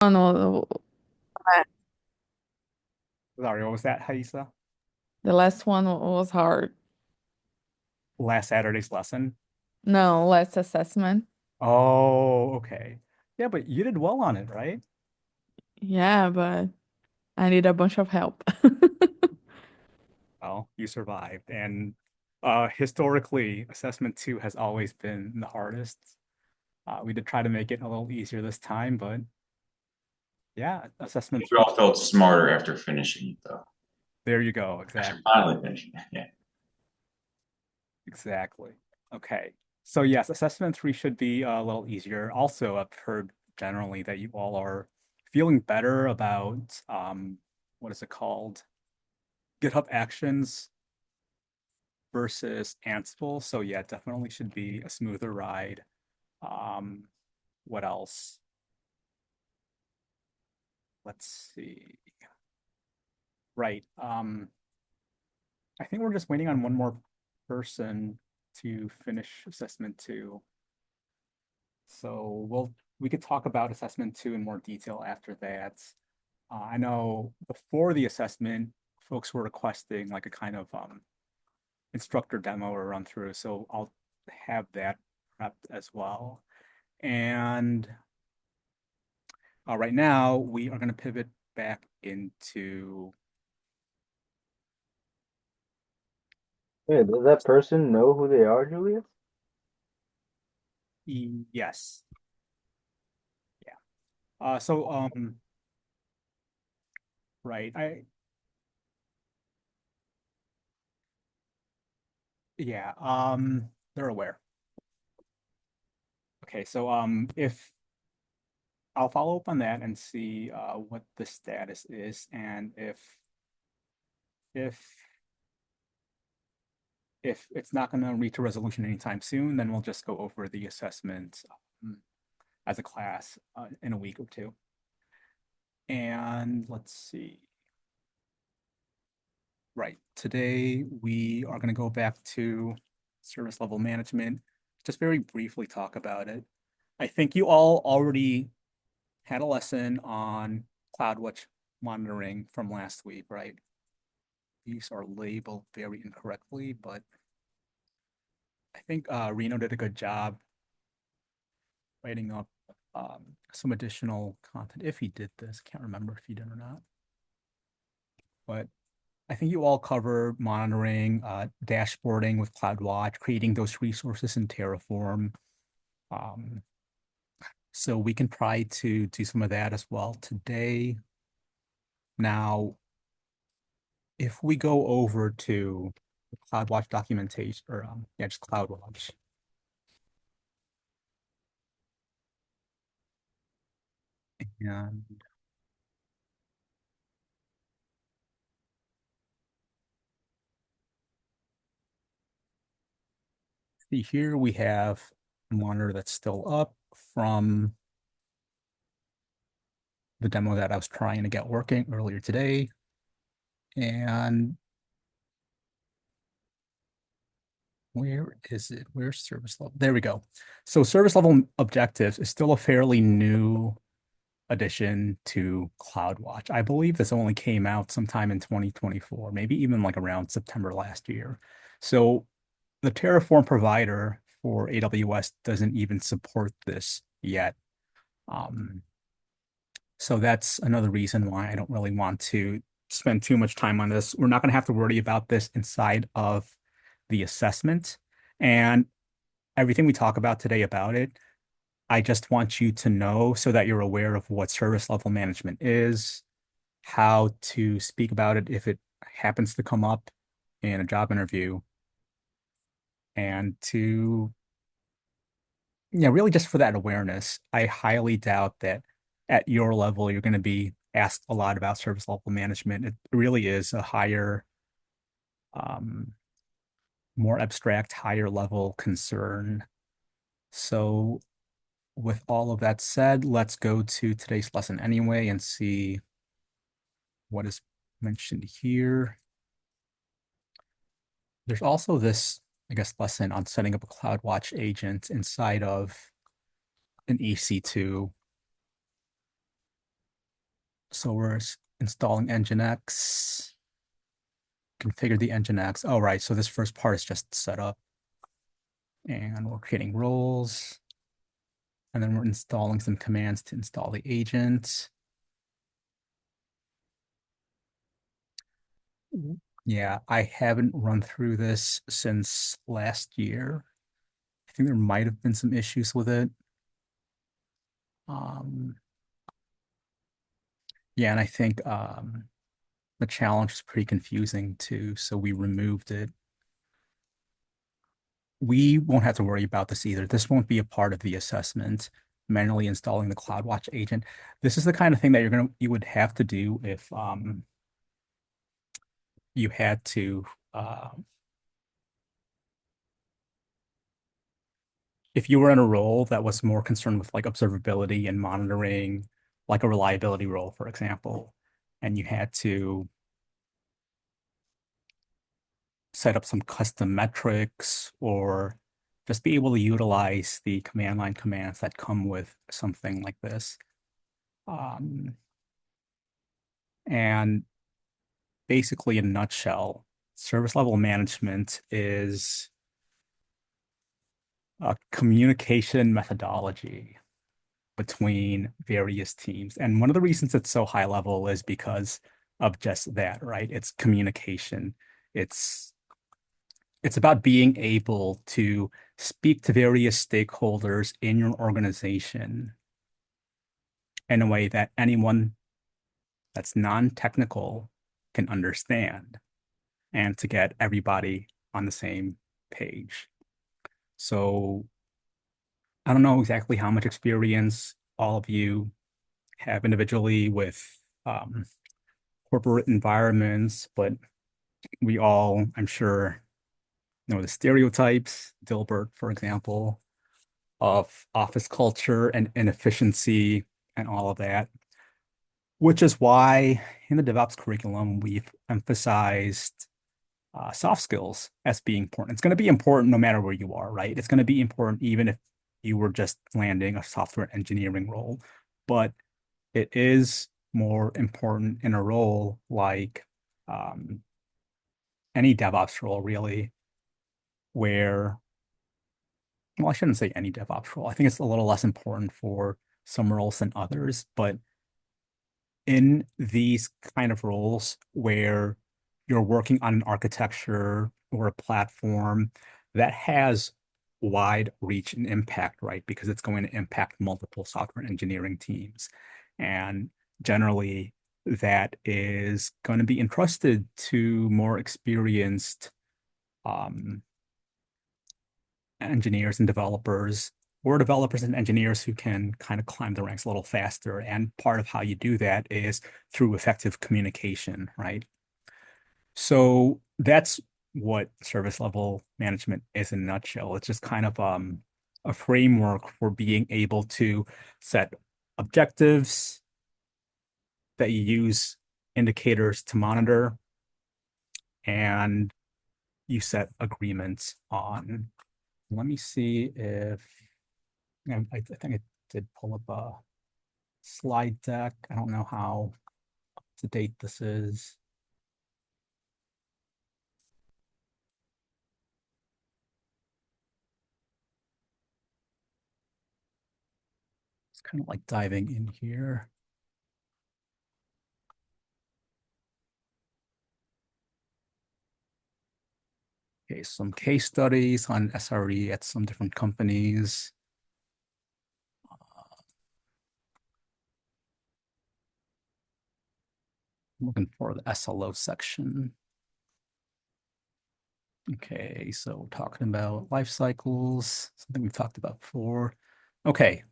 Oh no, Sorry, what was that, Haisa? the last one was hard. Last Saturday's lesson? No, last assessment. Oh, okay. Yeah, but you did well on it, right? Yeah, but I need a bunch of help. Well, you survived. And historically, assessment two has always been the hardest. We did try to make it a little easier this time, but yeah, assessment We three, all felt smarter after finishing it, though. there you go. After Exactly. finally finishing it, yeah. Exactly. Okay. So yes, assessment three should be a little easier. Also, I've heard generally that you all are feeling better about what is it called? GitHub Actions versus Ansible. So yeah, definitely should be a smoother ride. Um, what else? Let's see. Right. I think we're just waiting on one more person to finish assessment two. So we could talk about assessment two in more detail after that. I know before the assessment, folks were requesting like a kind of instructor demo or run through. So I'll have that prepped as well. And right now we are going to pivot back into Hey, does that person know who they are, Julius? yes, yeah. So right, yeah, they're aware. Okay, so if I'll follow up on that and see what the status is, and if if it's not going to reach a resolution anytime soon, then we'll just go over the assessment as a class in a week or two. And let's see. Right, today we are going to go back to service level management, just very briefly talk about it. I think you all already had a lesson on Cloudwatch monitoring from last week, right? These are labeled very incorrectly, but I think Reno did a good job writing up some additional content. If he did this, I can't remember if he did or not. But I think you all cover monitoring, dashboarding with CloudWatch, creating those resources in Terraform. Um, so we can try to do some of that as well today. Now, if we go over to the CloudWatch documentation, or yeah, just CloudWatch. And see here we have a monitor that's still up from the demo that I was trying to get working earlier today. And where is it? Where's service level? There we go. So service level objectives is still a fairly new addition to CloudWatch. I believe this only came out sometime in 2024, maybe even like around September last year. So the Terraform provider for AWS doesn't even support this yet. Um, so that's another reason why I don't really want to spend too much time on this. We're not going to have to worry about this inside of the assessment. And everything we talk about today about it, I just want you to know so that you're aware of what service level management is, how to speak about it if it happens to come up in a job interview, and to, yeah, really just for that awareness. I highly doubt that at your level you're going to be asked a lot about service level management. It really is a higher, um, more abstract, higher level concern. So with all of that said, let's go to today's lesson anyway and see what is mentioned here. There's also this, I guess, lesson on setting up a CloudWatch agent inside of an EC2. So we're installing Nginx, configure the Nginx. Oh, right. So this first part is just setup. And we're creating roles. And then we're installing some commands to install the agent. Yeah, I haven't run through this since last year. I think there might have been some issues with it. Yeah, and I think the challenge was pretty confusing too, so we removed it. We won't have to worry about this either. This won't be a part of the assessment, manually installing the Cloudwatch agent. This is the kind of thing that you would have to do if you had to if you were in a role that was more concerned with like observability and monitoring, like a reliability role, for example, and you had to set up some custom metrics or just be able to utilize the command line commands that come with something like this. And basically, in a nutshell, service level management is a communication methodology between various teams. And one of the reasons it's so high level is because of just that, right? It's communication. It's it's about being able to speak to various stakeholders in your organization in a way that anyone that's non-technical can understand and to get everybody on the same page. So I don't know exactly how much experience all of you have individually with corporate environments, but we all, I'm sure, know the stereotypes, Dilbert, for example, of office culture and inefficiency and all of that, which is why in the DevOps curriculum, we've emphasized soft skills as being important. It's going to be important no matter where you are, right? It's going to be important even if you were just landing a software engineering role, but it is more important in a role like any DevOps role, really, where, well, I shouldn't say any DevOps role. I think it's a little less important for some roles than others, but in these kind of roles where you're working on an architecture or a platform that has wide reach and impact, right? Because it's going to impact multiple software engineering teams. And generally, that is going to be entrusted to more experienced engineers and developers, or developers and engineers who can kind of climb the ranks a little faster. And part of how you do that is through effective communication, right? So that's what service level management is in a nutshell. It's just kind of a framework for being able to set objectives that you use indicators to monitor, and you set agreements on. Let me see if I think I did pull up a slide deck. I don't know how up to date this is. It's kind of like diving in here. Okay, some case studies on SRE at some different companies. I'm looking for the SLO section. Okay, so we're talking about life cycles, something we've talked about before. Okay,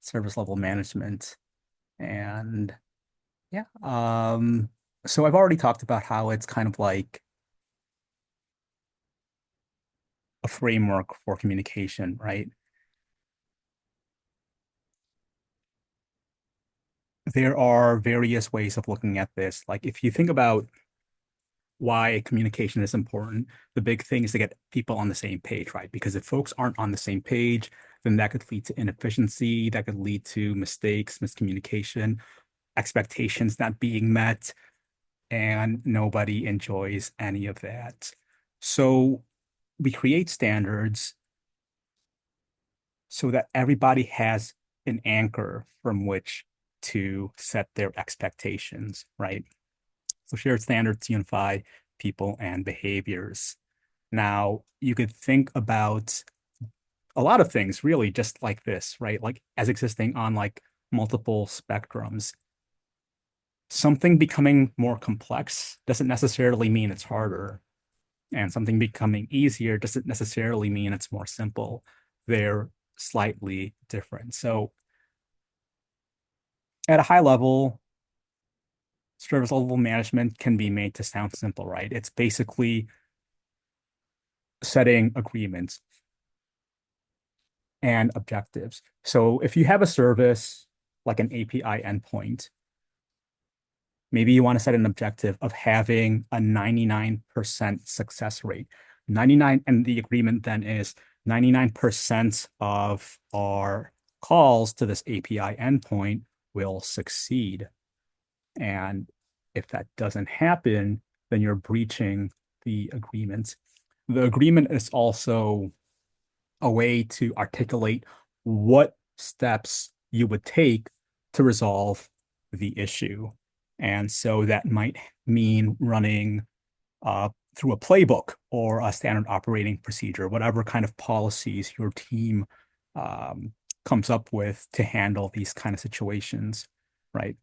service level management. And yeah, so I've already talked about how it's kind of like a framework for communication, right? There are various ways of looking at this. Like if you think about why communication is important, the big thing is to get people on the same page, right? Because if folks aren't on the same page, then that could lead to inefficiency, that could lead to mistakes, miscommunication. expectations not being met, and nobody enjoys any of that. So we create standards so that everybody has an anchor from which to set their expectations, right? So shared standards unify people and behaviors. Now, you could think about a lot of things really just like this, right? Like as existing on like multiple spectrums. Something becoming more complex doesn't necessarily mean it's harder, and something becoming easier doesn't necessarily mean it's more simple. They're slightly different. So at a high level, service level management can be made to sound simple, right? It's basically setting agreements and objectives. So if you have a service like an API endpoint, maybe you want to set an objective of having a 99% success rate. 99, and the agreement then is 99% of our calls to this API endpoint will succeed. And if that doesn't happen, then you're breaching the agreement. The agreement is also a way to articulate what steps you would take to resolve the issue. And so that might mean running through a playbook or a standard operating procedure, whatever kind of policies your team comes up with to handle these kind of situations, right?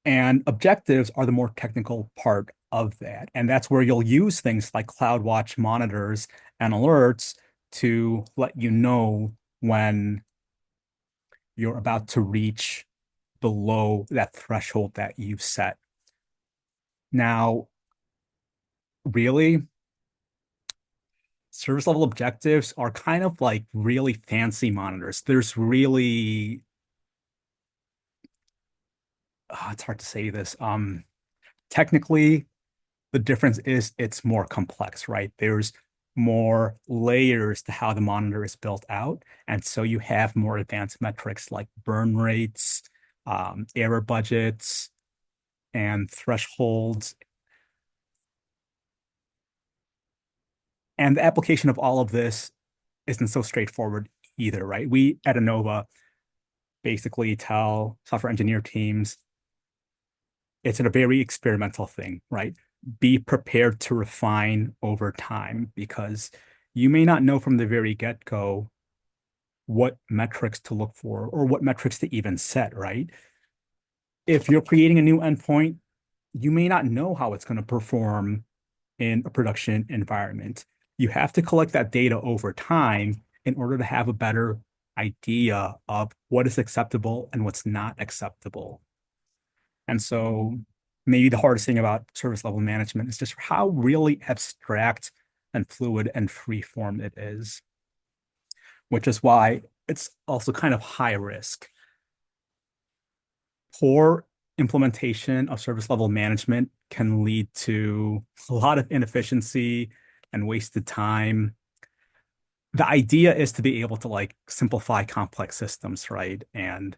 And objectives are the more technical part of that. And that's where you'll use things like Cloudwatch monitors and alerts to let you know when you're about to reach below that threshold that you've set. Now, really, service level objectives are kind of like really fancy monitors. There's really, it's hard to say this. Technically, the difference is it's more complex, right? There's more layers to how the monitor is built out. And so you have more advanced metrics like burn rates, error budgets, and thresholds. And the application of all of this isn't so straightforward either, right? We at Innova basically tell software engineer teams it's a very experimental thing, right? Be prepared to refine over time because you may not know from the very get-go what metrics to look for or what metrics to even set, right? If you're creating a new endpoint, you may not know how it's going to perform in a production environment. You have to collect that data over time in order to have a better idea of what is acceptable and what's not acceptable. And so maybe the hardest thing about service level management is just how really abstract and fluid and free form it is, which is why it's also kind of high risk. Poor implementation of service level management can lead to a lot of inefficiency and wasted time. The idea is to be able to like simplify complex systems, right? And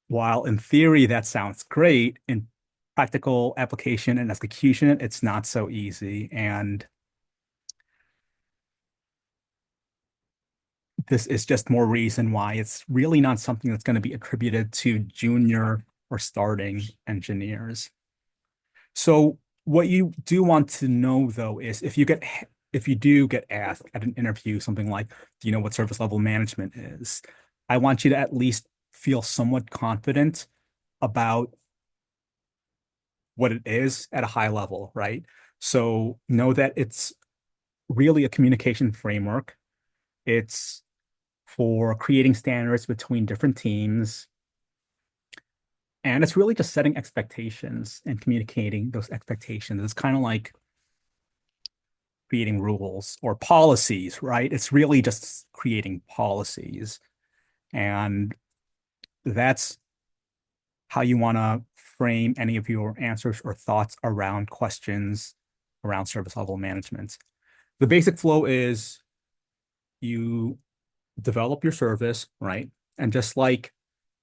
while in theory that sounds great, in practical application and execution, it's not so easy. And this is just more reason why it's really not something that's going to be attributed to junior or starting engineers. So what you do want to know though is if you do get asked at an interview something like, do you know what service level management is? I want you to at least feel somewhat confident about what it is at a high level, right? So know that it's really a communication framework. It's for creating standards between different teams. And it's really just setting expectations and communicating those expectations. It's kind of like creating rules or policies, right? It's really just creating policies. And that's how you want to frame any of your answers or thoughts around questions around service level management. The basic flow is you develop your service, right? And just like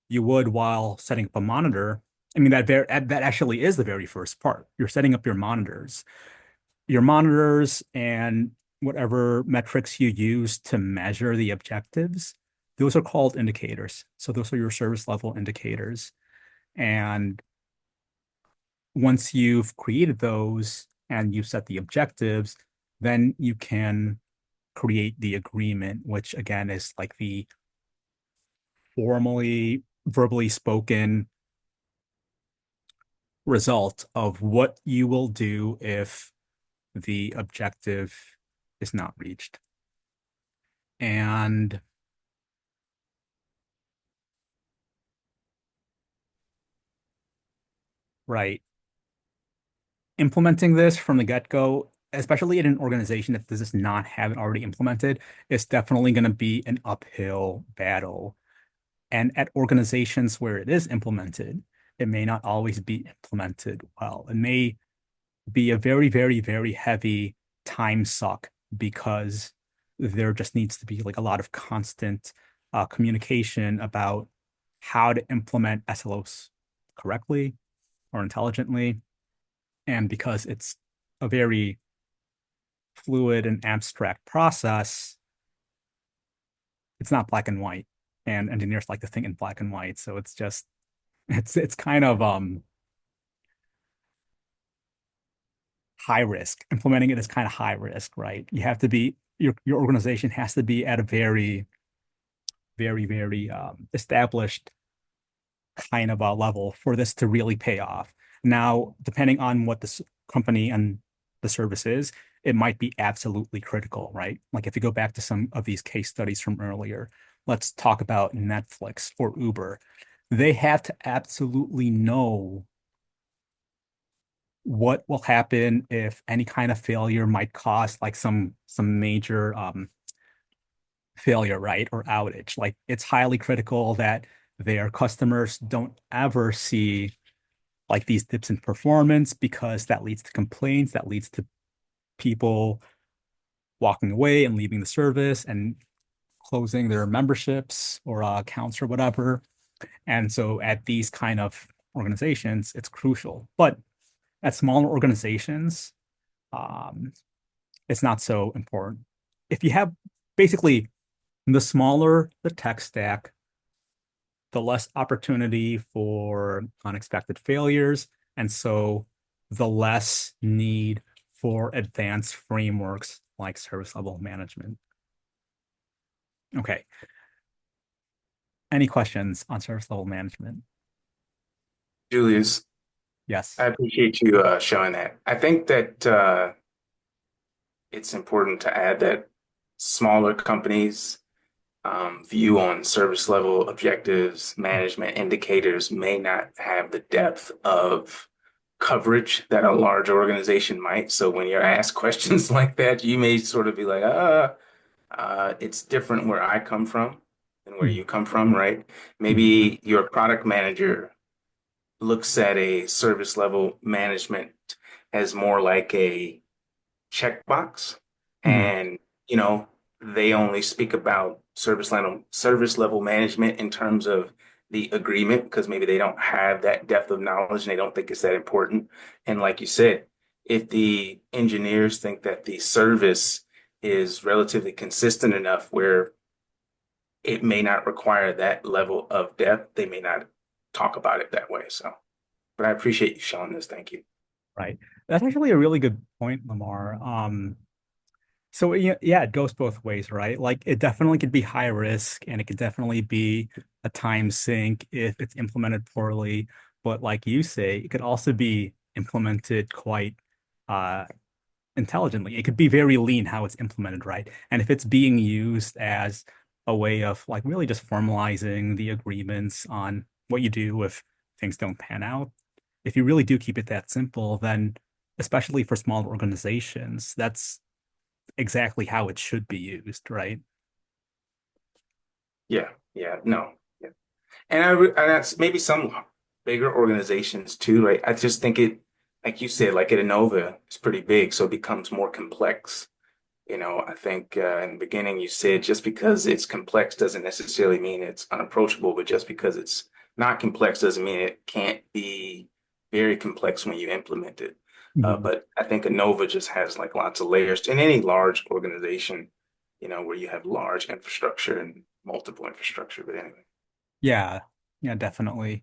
you would while setting up a monitor. I mean, that actually is the very first part. You're setting up your monitors and whatever metrics you use to measure the objectives. Those are called indicators. So those are your service level indicators. And once you've created those and you set the objectives, then you can create the agreement, which again is like the formally, verbally spoken result of what you will do if the objective is not reached. And right, implementing this from the get-go, especially in an organization that does not have it already implemented, is definitely going to be an uphill battle. And at organizations where it is implemented, it may not always be implemented well. It may be a very, very, very heavy time suck because there just needs to be like a lot of constant communication about how to implement SLOs correctly or intelligently. And because it's a very fluid and abstract process, it's not black and white. And engineers like to think in black and white. So it's just it's kind of high risk. Implementing it is kind of high risk, right? You have to be your organization has to be at a very, very, very established kind of a level for this to really pay off. Now, depending on what this company and the service is, it might be absolutely critical, right? Like if you go back to some of these case studies from earlier, let's talk about Netflix or Uber. They have to absolutely know what will happen if any kind of failure might cause like some major failure, right? Or outage. Like it's highly critical that their customers don't ever see like these dips in performance because that leads to complaints, that leads to people walking away and leaving the service and closing their memberships or accounts or whatever. And so at these kind of organizations, it's crucial. But at smaller organizations, um, it's not so important. If you have basically the smaller the tech stack, the less opportunity for unexpected failures. And so the less need for advanced frameworks like service level management. Okay. Any questions on service level management? Julius, Yes. I appreciate you showing that. I think that it's important to add that smaller companies' view on service level objectives, management indicators may not have the depth of coverage that a large organization might. So when you're asked questions like that, you may sort of be like, it's different where I come from than where Mhm. you come from, right? Maybe your product manager looks at a service level management as more like a checkbox. Mhm. And, you know, they only speak about service level management in terms of the agreement because maybe they don't have that depth of knowledge and they don't think it's that important. And like you said, if the engineers think that the service is relatively consistent enough where it may not require that level of depth, they may not talk about it that way. So, but I appreciate you showing this. Thank you. Right. That's actually a really good point, Lamar. So yeah, it goes both ways, right? Like it definitely could be high risk and it could definitely be a time sink if it's implemented poorly. But like you say, it could also be implemented quite uh intelligently. It could be very lean how it's implemented, right? And if it's being used as a way of like really just formalizing the agreements on what you do if things don't pan out, if you really do keep it that simple, then especially for small organizations, that's exactly how it should be used, right? Yeah, yeah, no. Yeah. And that's maybe some bigger organizations too, right? I just think it, like you said, like at Innova, it's pretty big, so it becomes more complex. I think in the beginning you said just because it's complex doesn't necessarily mean it's unapproachable, but just because it's not complex doesn't mean it can't be very complex when you implement it. Mhm. But I think ANOVA just has like lots of layers in any large organization, where you have large infrastructure and multiple infrastructure. But anyway. Yeah, yeah, definitely.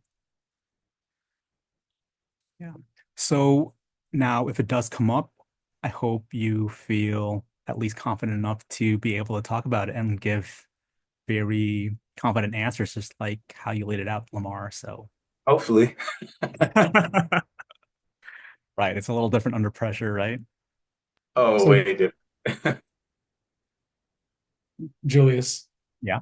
Yeah. So now, if it does come up, I hope you feel at least confident enough to be able to talk about it and give very confident answers, just like how you laid it out, Lamar. So, Hopefully. right, it's a little different under pressure, right? Oh, So, wait. Julius, Yeah.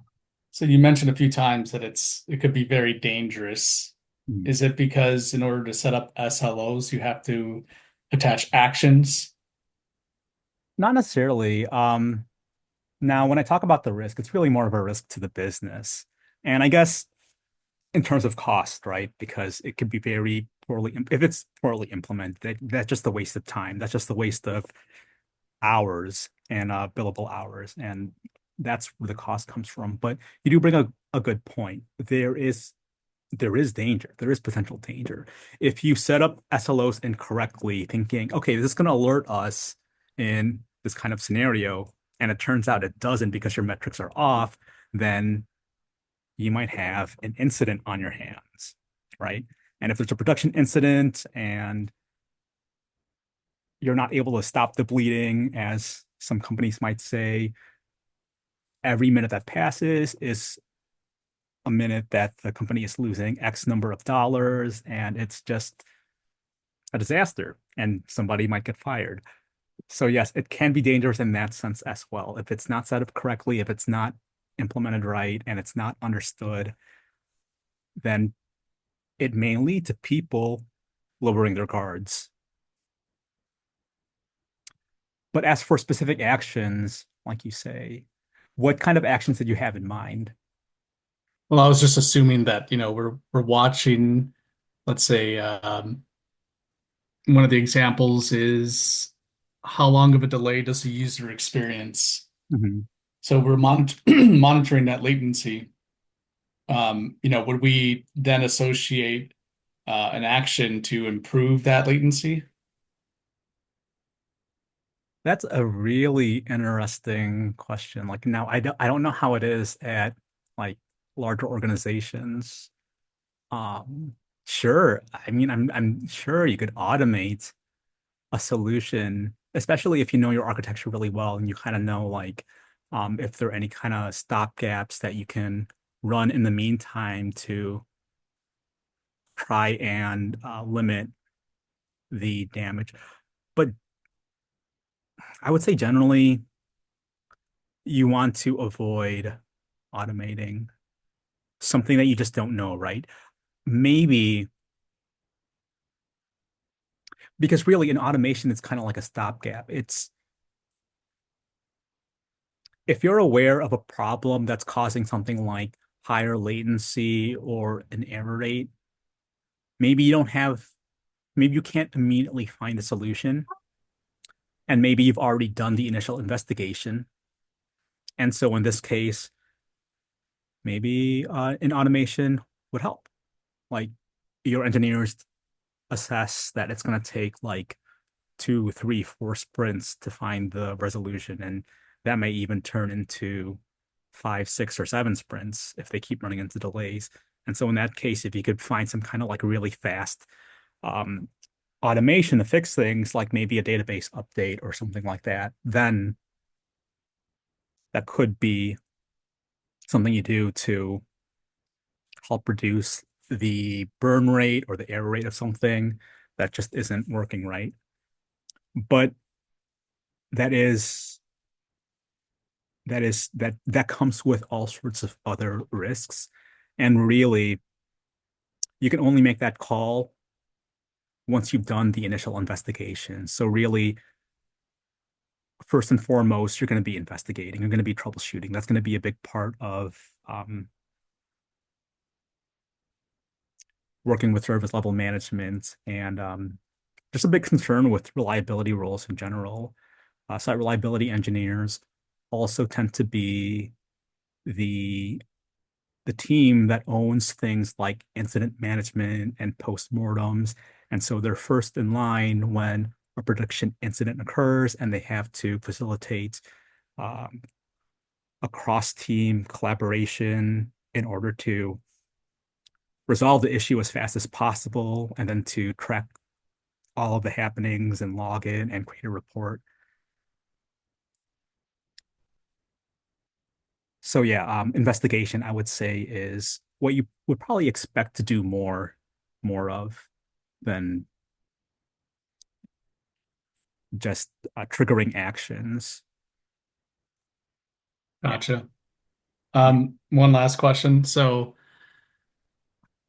so you mentioned a few times that it could be very dangerous. Mhm. Is it because in order to set up SLOs, you have to attach actions? Not necessarily. Now, when I talk about the risk, it's really more of a risk to the business. And I guess in terms of cost, right? Because it could be very poorly, if it's poorly implemented, that's just a waste of time. That's just a waste of hours and billable hours. And that's where the cost comes from. But you do bring a good point. There is danger. There is potential danger. If you set up SLOs incorrectly, thinking, okay, this is going to alert us in this kind of scenario, and it turns out it doesn't because your metrics are off, then you might have an incident on your hands, right? And if there's a production incident and you're not able to stop the bleeding, as some companies might say, every minute that passes is a minute that the company is losing X number of dollars, and it's just a disaster, and somebody might get fired. So yes, it can be dangerous in that sense as well. If it's not set up correctly, if it's not implemented right, and it's not understood, then it may lead to people lowering their guards. But as for specific actions, like you say, what kind of actions did you have in mind? Well, I was just assuming that, we're watching, let's say, one of the examples is how long of a delay does the user experience? Mhm. So we're monitoring that latency. Would we then associate an action to improve that latency? That's a really interesting question. Like now, I don't know how it is at like larger organizations. Um, sure. I mean, I'm sure you could automate a solution, especially if you know your architecture really well and you kind of know like if there are any kind of stop gaps that you can run in the meantime to try and limit the damage. But I would say generally you want to avoid automating something that you just don't know, right? Maybe because really in automation, it's kind of like a stopgap. It's if you're aware of a problem that's causing something like higher latency or an error rate, maybe you don't have, maybe you can't immediately find a solution. And maybe you've already done the initial investigation. And so in this case, maybe an automation would help. Like your engineers assess that it's going to take like 2, 3, 4 sprints to find the resolution. And that may even turn into 5, 6, or 7 sprints if they keep running into delays. And so in that case, if you could find some kind of like really fast um, automation to fix things, like maybe a database update or something like that, then that could be something you do to help reduce the burn rate or the error rate of something that just isn't working right. But that is that comes with all sorts of other risks. And really, you can only make that call once you've done the initial investigation. So really, first and foremost, you're going to be investigating. You're going to be troubleshooting. That's going to be a big part of working with service level management and just a big concern with reliability roles in general. Site reliability engineers also tend to be the the team that owns things like incident management and postmortems. And so they're first in line when a production incident occurs and they have to facilitate um, a cross-team collaboration in order to resolve the issue as fast as possible and then to track all of the happenings and log in and create a report. So yeah, investigation, I would say, is what you would probably expect to do more of than just triggering actions. Gotcha. One last question. So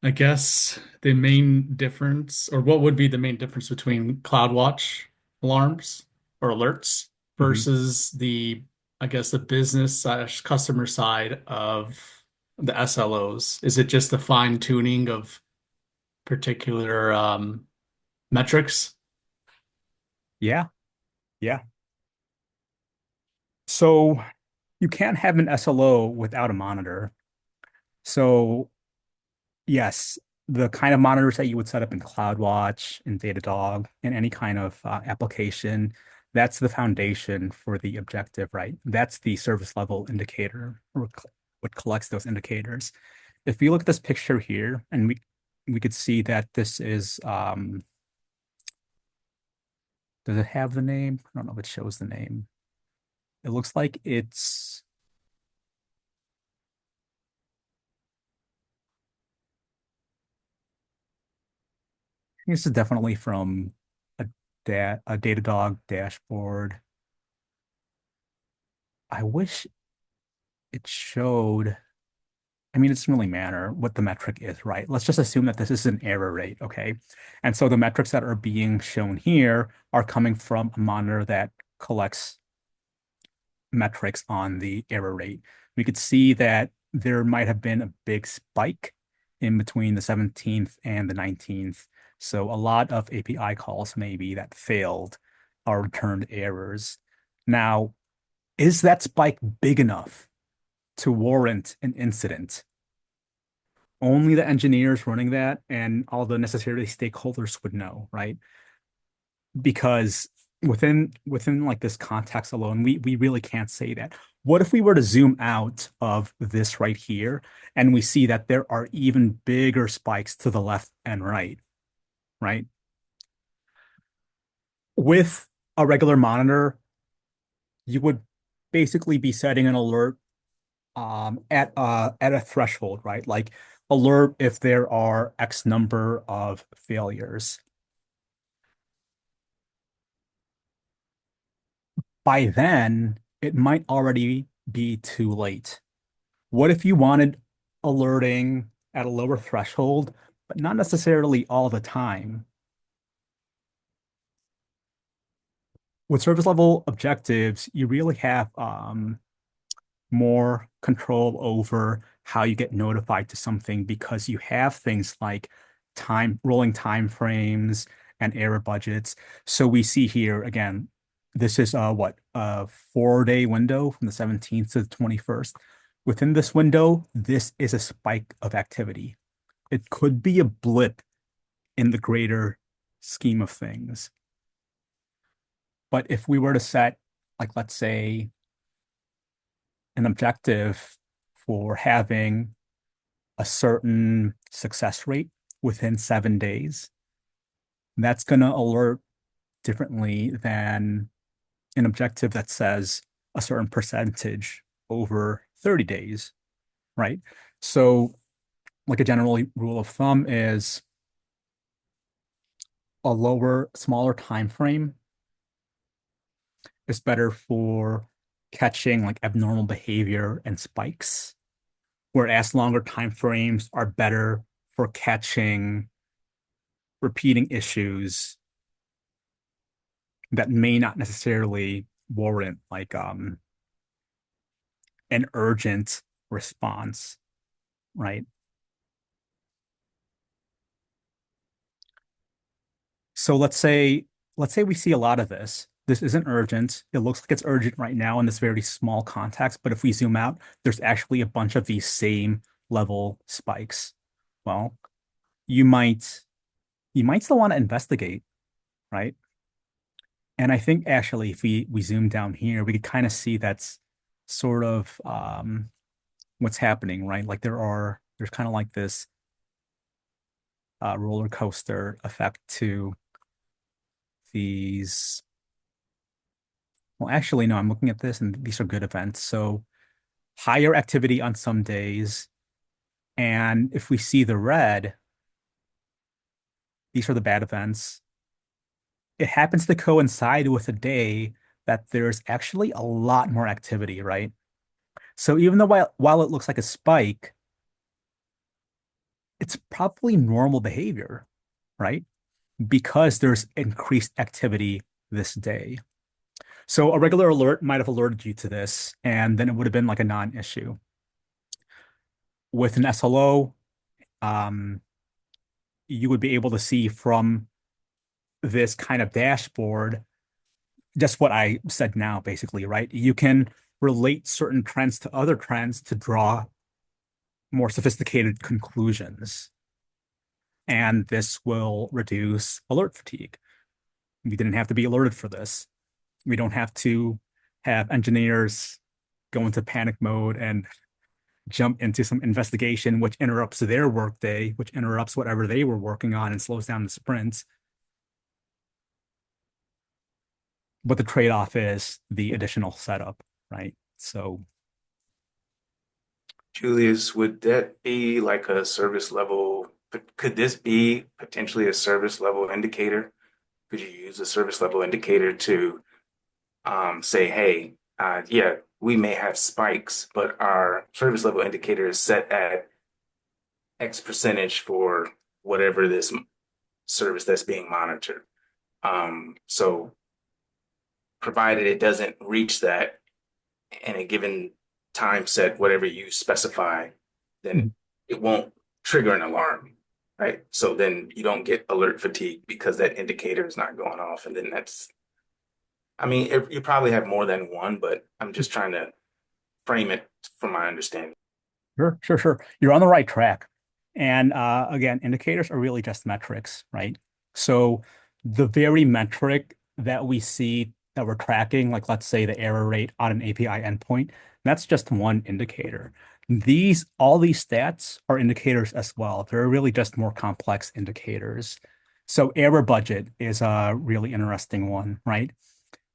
I guess the main difference, or what would be the main difference between Cloudwatch alarms or alerts Mhm. versus I guess, the business slash customer side of the SLOs? Is it just the fine tuning of particular metrics? Yeah, yeah. So you can't have an SLO without a monitor. So yes, the kind of monitors that you would set up in CloudWatch, in Datadog, in any kind of application, that's the foundation for the objective, right? That's the service level indicator, or what collects those indicators. If you look at this picture here, and we could see that this is does it have the name? I don't know if it shows the name. It looks like this is definitely from a a Datadog dashboard. I wish it showed. I mean, it doesn't really matter what the metric is, right? Let's just assume that this is an error rate, okay? And so the metrics that are being shown here are coming from a monitor that collects metrics on the error rate. We could see that there might have been a big spike in between the 17th and the 19th. So a lot of API calls maybe that failed are returned errors. Now, is that spike big enough to warrant an incident? Only the engineers running that and all the necessary stakeholders would know, right? Because within like this context alone, we really can't say that. What if we were to zoom out of this right here and we see that there are even bigger spikes to the left and right, right? With a regular monitor, you would basically be setting an alert at a threshold, right? Like alert if there are X number of failures. By then, it might already be too late. What if you wanted alerting at a lower threshold, but not necessarily all the time? With service level objectives, you really have more control over how you get notified to something because you have things like rolling time frames and error budgets. So we see here again, this is what a 4-day window from the 17th to the 21st. Within this window, this is a spike of activity. It could be a blip in the greater scheme of things. But if we were to set, like, let's say, an objective for having a certain success rate within 7 days, that's going to alert differently than an objective that says a certain percentage over 30 days, right? So, like a general rule of thumb is a smaller time frame is better for catching like abnormal behavior and spikes, whereas longer time frames are better for catching repeating issues that may not necessarily warrant like an urgent response, right? So let's say we see a lot of this. This isn't urgent. It looks like it's urgent right now in this very small context, but if we zoom out, there's actually a bunch of these same level spikes, well, you might still want to investigate, right? And I think actually if we zoom down here, we could kind of see that's sort of what's happening, right? Like there's kind of like this roller coaster effect to these. Well, actually, no, I'm looking at this and these are good events. So higher activity on some days. And if we see the red, these are the bad events. It happens to coincide with a day that there's actually a lot more activity, right? So even though while it looks like a spike, it's probably normal behavior, right? Because there's increased activity this day. So a regular alert might have alerted you to this, and then it would have been like a non-issue. With an SLO, um, you would be able to see from this kind of dashboard just what I said now, basically, right? You can relate certain trends to other trends to draw more sophisticated conclusions. And this will reduce alert fatigue. We didn't have to be alerted for this. We don't have to have engineers go into panic mode and jump into some investigation, which interrupts their workday, which interrupts whatever they were working on and slows down the sprints. But the trade-off is the additional setup, right? So Julius, would that be like a service level? Could this be potentially a service level indicator? Could you use a service level indicator to say, hey, yeah, we may have spikes, but our service level indicator is set at X percentage for whatever this service that's being monitored. So provided it doesn't reach that in a given time set, whatever you specify, then it won't trigger an alarm, right? So then you don't get alert fatigue because that indicator is not going off. And then I mean, you probably have more than one, but I'm just trying to frame it from my understanding. sure, sure, sure. You're on the right track. And again, indicators are really just metrics, right? So the very metric that we see that we're tracking, like let's say the error rate on an API endpoint, that's just one indicator. All these stats are indicators as well. They're really just more complex indicators. So error budget is a really interesting one, right?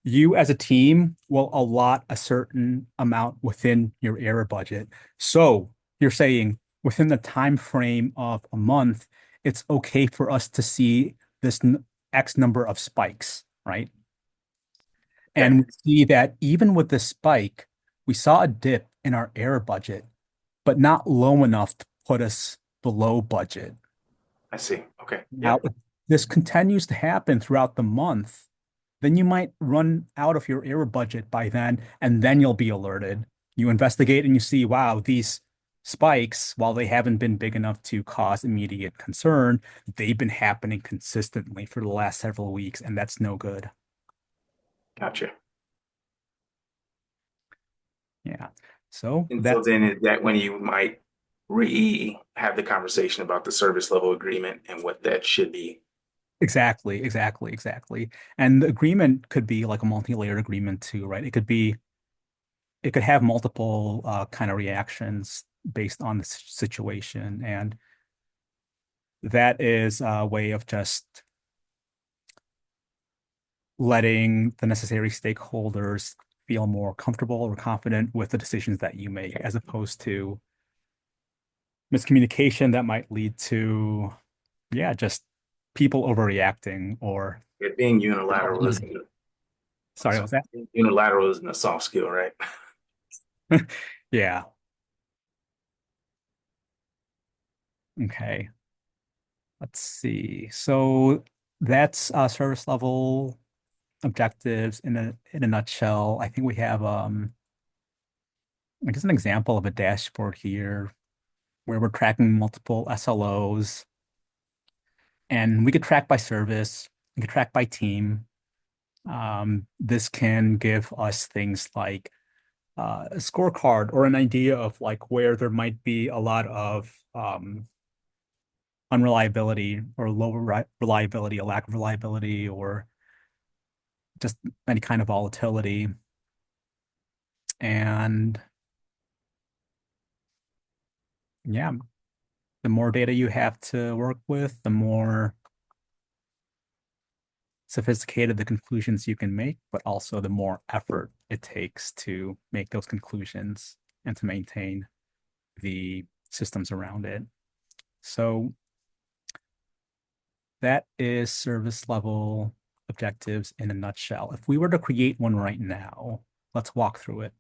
You as a team will allot a certain amount within your error budget. So you're saying within the time frame of a month, it's okay for us to see this X number of spikes, right? Okay, And we see that even with this spike, we saw a dip in our error budget, but not low enough to put us below budget. I see. Okay, yeah, Now, if this continues to happen throughout the month, then you might run out of your error budget by then, and then you'll be alerted. You investigate and you see, wow, these spikes, while they haven't been big enough to cause immediate concern, they've been happening consistently for the last several weeks, and that's no good. gotcha. Yeah. So And so that's then is that when you might have the conversation about the service level agreement and what that should be? exactly, exactly, exactly. And the agreement could be like a multi-layered agreement too, right? It could have multiple kind of reactions based on the situation. And that is a way of just letting the necessary stakeholders feel more comfortable or confident with the decisions that you make, as opposed to miscommunication that might lead to, yeah, just people overreacting or, It being unilateral sorry, what was that? unilateral isn't a soft skill, right? Yeah. Okay. Let's see. So that's service level objectives in a nutshell. I think we have I guess an example of a dashboard here where we're tracking multiple SLOs, and we could track by service, we could track by team. This can give us things like a scorecard or an idea of like where there might be a lot of unreliability or reliability, a lack of reliability, or just any kind of volatility. And yeah, the more data you have to work with, the more sophisticated the conclusions you can make, but also the more effort it takes to make those conclusions and to maintain the systems around it. So that is service level objectives in a nutshell. If we were to create one right now, let's walk through it.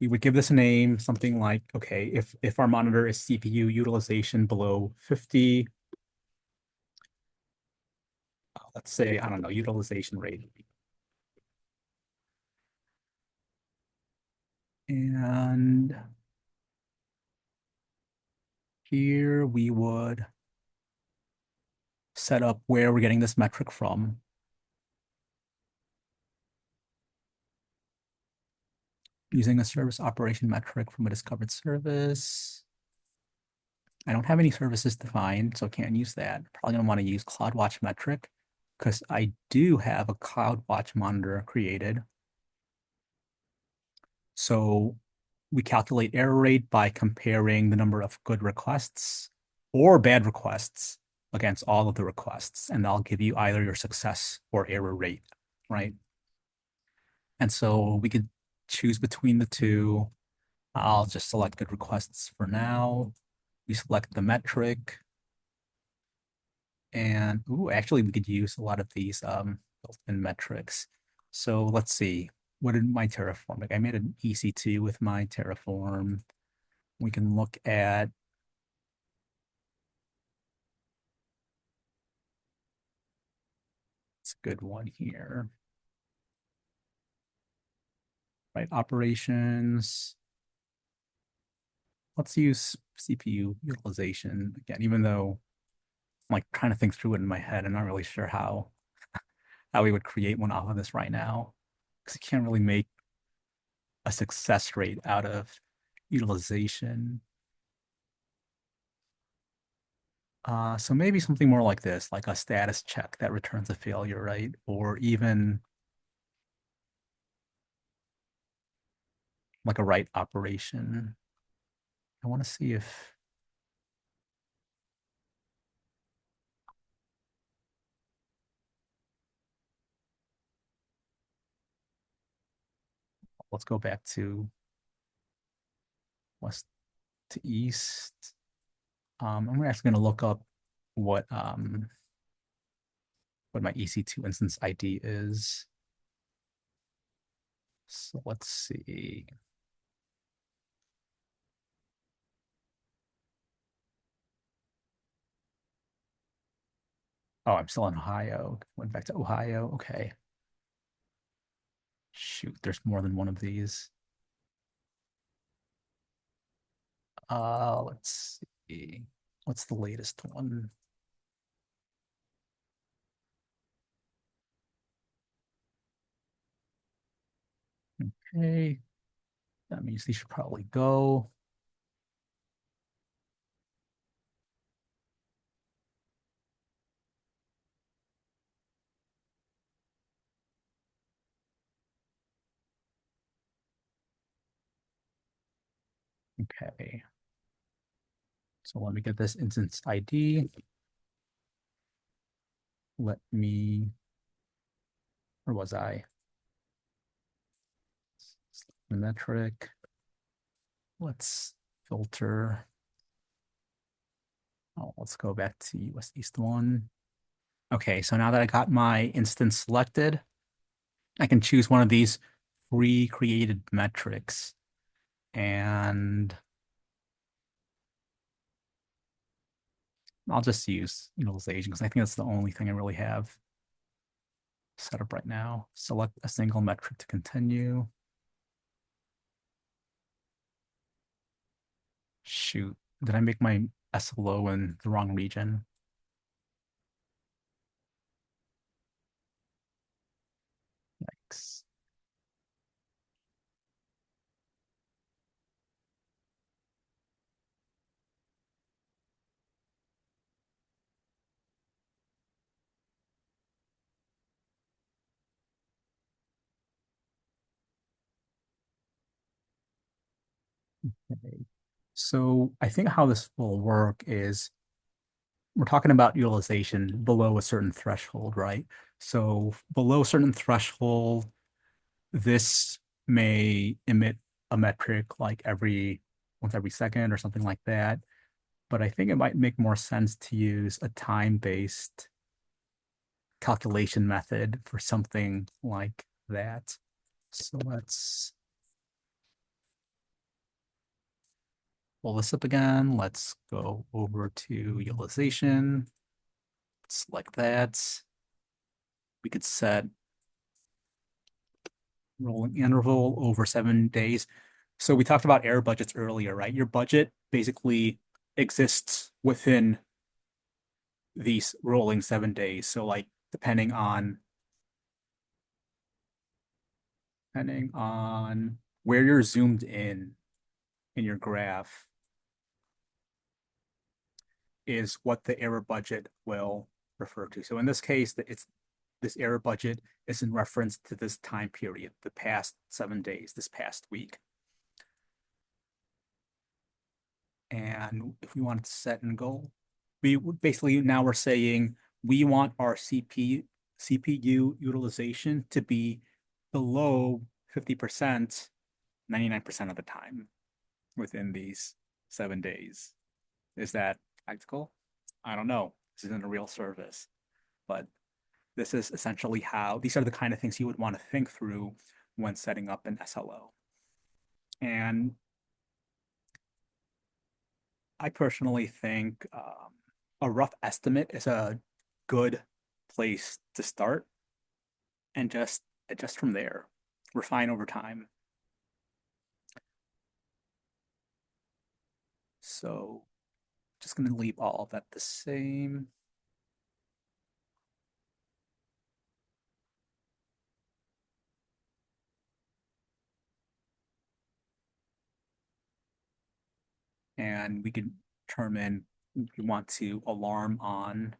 We would give this a name, something like, okay, if our monitor is CPU utilization below 50, let's say, I don't know, utilization rate. And here we would set up where we're getting this metric from. Using a service operation metric from a discovered service. I don't have any services defined, so I can't use that. Probably gonna want to use Cloudwatch metric because I do have a Cloudwatch monitor created. So we calculate error rate by comparing the number of good requests or bad requests against all of the requests, and I'll give you either your success or error rate, right? And so we could choose between the two. I'll just select good requests for now. We select the metric. And ooh, actually we could use a lot of these built-in metrics. So let's see. What did my Terraform make? I made an EC2 with my Terraform. We can look at it's a good one here. Right, operations. Let's use CPU utilization again, even though I'm like trying to think through it in my head. I'm not really sure how we would create one off of this right now. Because you can't really make a success rate out of utilization. So maybe something more like this, like a status check that returns a failure, right? Or even like a write operation. I want to see if let's go back to west to east. I'm actually going to look up what my EC2 instance ID is. So let's see. Oh, I'm still in Ohio. Went back to Ohio. Okay. Shoot, there's more than one of these. Let's see. What's the latest one? Okay. That means these should probably go. Okay. So let me get this instance ID. Let me, where was I? The metric. Let's filter. Oh, let's go back to US East 1. Okay, so now that I got my instance selected, I can choose one of these pre-created metrics. And I'll just use utilization because I think that's the only thing I really have set up right now. Select a single metric to continue. Shoot, did I make my SLO in the wrong region? Yikes. Okay. So I think how this will work is we're talking about utilization below a certain threshold, right? So below a certain threshold, this may emit a metric like once every second or something like that. But I think it might make more sense to use a time-based calculation method for something like that. So let's pull this up again. Let's go over to utilization. Select that. We could set rolling interval over 7 days. So we talked about error budgets earlier, right? Your budget basically exists within these rolling 7 days. So like depending on where you're zoomed in your graph is what the error budget will refer to. So in this case, this error budget is in reference to this time period, the past 7 days, this past week. And if we wanted to set a goal, we would basically now we're saying we want our CPU utilization to be below 50%, 99% of the time within these 7 days. Is that practical? I don't know. This isn't a real service, but this is essentially how these are the kind of things you would want to think through when setting up an SLO. And I personally think a rough estimate is a good place to start and just adjust from there, refine over time. So just going to leave all of that the same. And we can determine if we want to alarm on.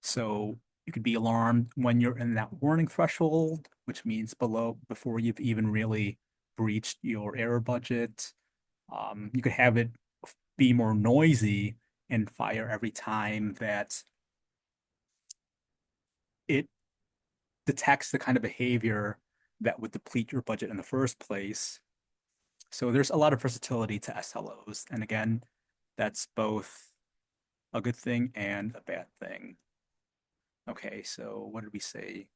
So you could be alarmed when you're in that warning threshold, which means before you've even really breached your error budget. You could have it be more noisy and fire every time that it detects the kind of behavior that would deplete your budget in the first place. So there's a lot of versatility to SLOs. And again, that's both a good thing and a bad thing. Okay, so what did we say?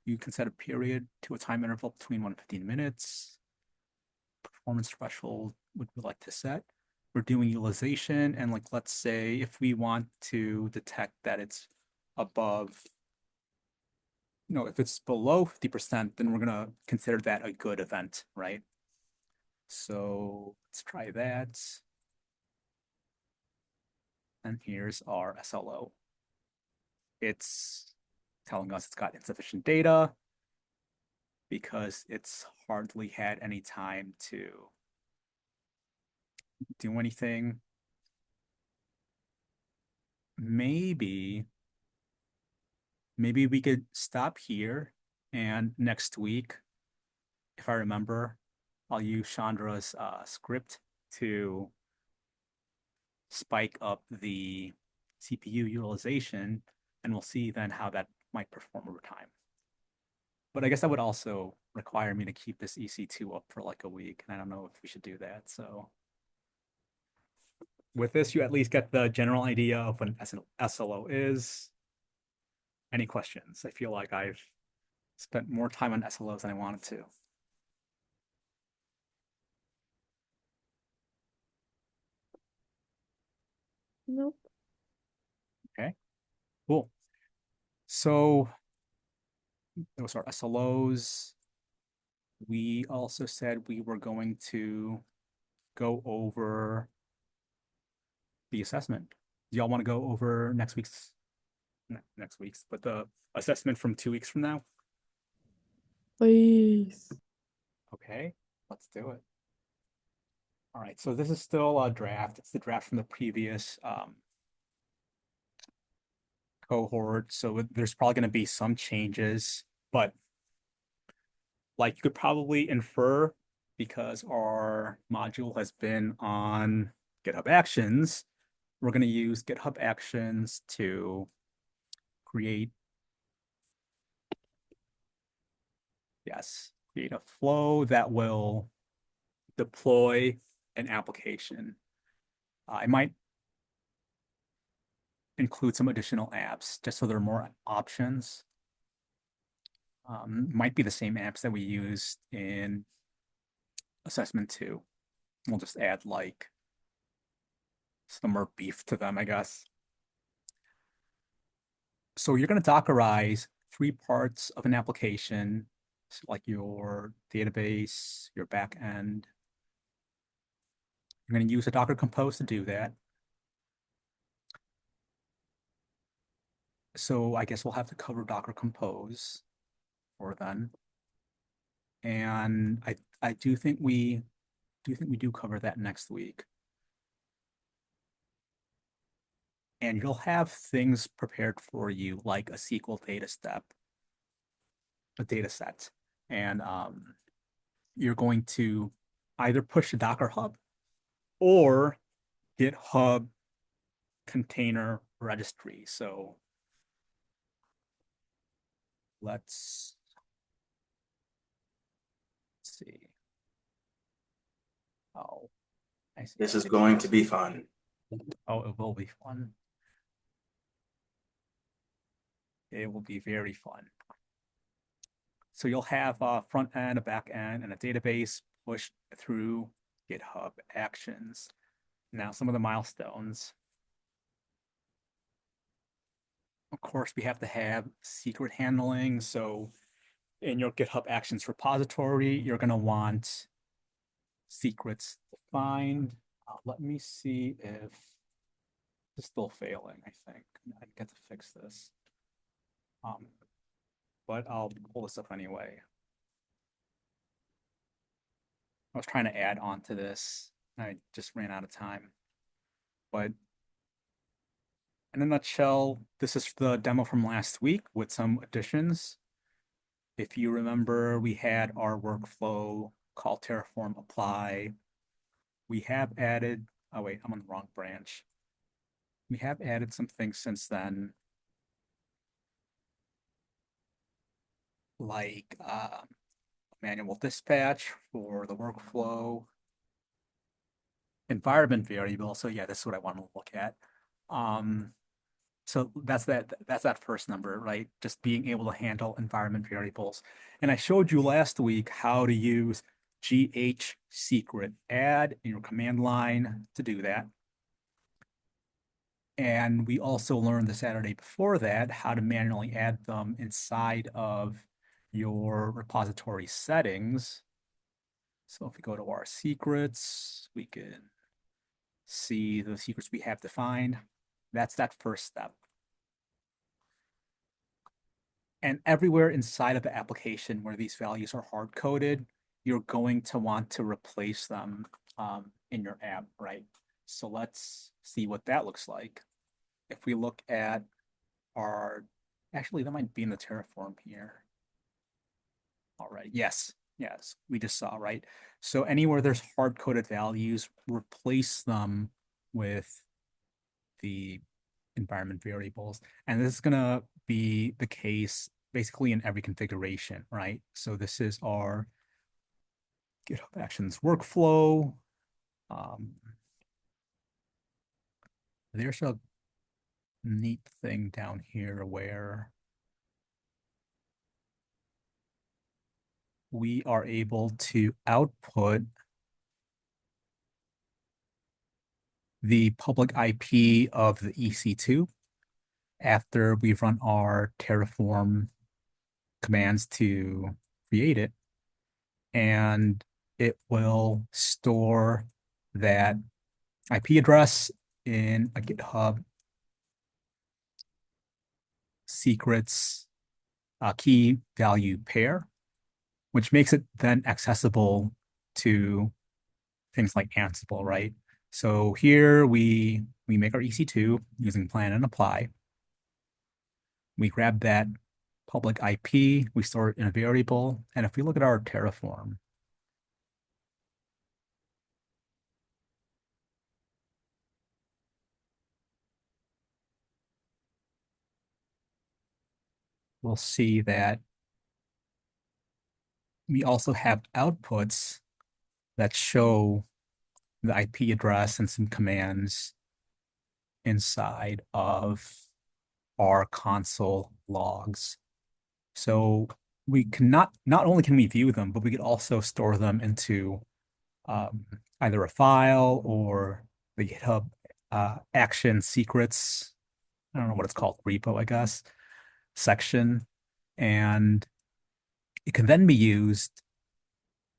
You can set a period to a time interval between 1 and 15 minutes. Performance threshold would we like to set? We're doing utilization, and like let's say if we want to detect that it's above, if it's below 50%, then we're gonna consider that a good event, right? So let's try that. And here's our SLO. It's telling us it's got insufficient data because it's hardly had any time to do anything. Maybe we could stop here, and next week, if I remember, I'll use Chandra's script to spike up the CPU utilization, and we'll see then how that might perform over time. But I guess that would also require me to keep this EC2 up for like a week, and I don't know if we should do that. So with this, you at least get the general idea of what an SLO is. Any questions? I feel like I've spent more time on SLOs than I wanted to. Nope. Okay, cool. So those are SLOs. We also said we were going to go over the assessment. Do y'all want to go over but the assessment from 2 weeks from now? Please. Okay, let's do it. All right, so this is still a draft. It's the draft from the previous cohort. So there's probably going to be some changes, but like you could probably infer because our module has been on GitHub Actions, we're going to use GitHub Actions to create a flow that will deploy an application. I might include some additional apps just so there are more options. Might be the same apps that we used in assessment 2. We'll just add like some more beef to them, I guess. So you're going to Dockerize 3 parts of an application, so like your database, your backend. You're going to use a Docker Compose to do that. So I guess we'll have to cover Docker Compose for then. And I do think we do cover that next week. And you'll have things prepared for you like a SQL data set. And you're going to either push the Docker Hub or GitHub container registry. So let's see. Oh, I see. This is going to be fun. Oh, it will be fun. It will be very fun. So you'll have a front end, a back end, and a database pushed through GitHub Actions. Now, some of the milestones. Of course, we have to have secret handling. So in your GitHub Actions repository, you're going to want secrets defined. Let me see if it's still failing, I think. I get to fix this. But I'll pull this up anyway. I was trying to add on to this. I just ran out of time. But in a nutshell, this is the demo from last week with some additions. If you remember, we had our workflow call Terraform apply. We have added, oh wait, I'm on the wrong branch. We have added some things since then, like manual dispatch for the workflow, environment variable. So yeah, this is what I want to look at. So that's that first number, right? Just being able to handle environment variables. And I showed you last week how to use gh secret add in your command line to do that. And we also learned the Saturday before that how to manually add them inside of your repository settings. So if we go to our secrets, we can see the secrets we have defined. That's that first step. And everywhere inside of the application where these values are hard-coded, you're going to want to replace them in your app, right? So let's see what that looks like. If we look at our, actually that might be in the Terraform here. All right, yes, we just saw, right? So anywhere there's hard-coded values, replace them with the environment variables. And this is gonna be the case basically in every configuration, right? So this is our GitHub Actions workflow. There's a neat thing down here where we are able to output the public IP of the EC2 after we've run our Terraform commands to create it. And it will store that IP address in a GitHub secrets key value pair, which makes it then accessible to things like Ansible, right? So here we make our EC2 using plan and apply. We grab that public IP, we store it in a variable, and if we look at our Terraform, we'll see that we also have outputs that show the IP address and some commands inside of our console logs. So we can not only can we view them, but we could also store them into either a file or the GitHub action secrets. I don't know what it's called, repo, I guess, section. And it can then be used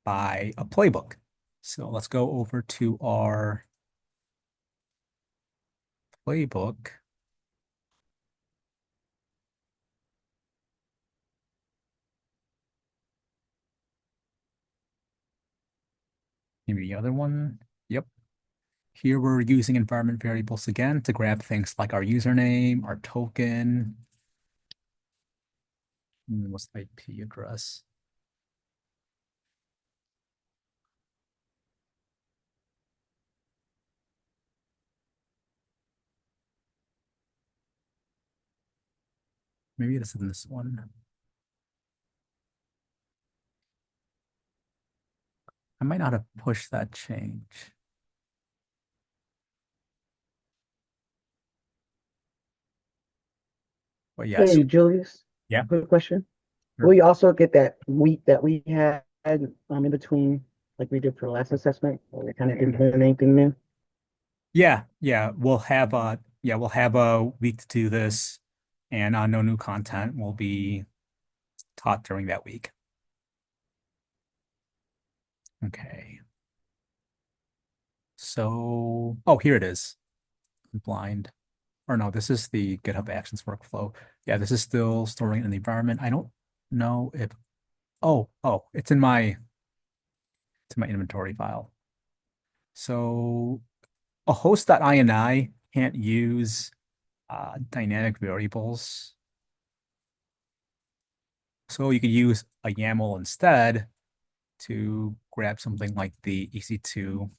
by a playbook. So let's go over to our playbook. Maybe the other one. Yep. Here we're using environment variables again to grab things like our username, our token, what's the IP address? Maybe this is this one. I might not have pushed that change. But yes, Hey, Julius. yeah. Quick question. Sure. Will you also get that week that we had in between, like we did for the last assessment, or we kind of didn't learn anything new? Yeah, we'll have a week to do this, and no new content will be taught during that week. Okay. So, oh, here it is. I'm blind. Or no, this is the GitHub Actions workflow. Yeah, this is still storing in the environment. I don't know if, it's in my inventory file. So a host.ini can't use dynamic variables. So you could use a YAML instead to grab something like the EC2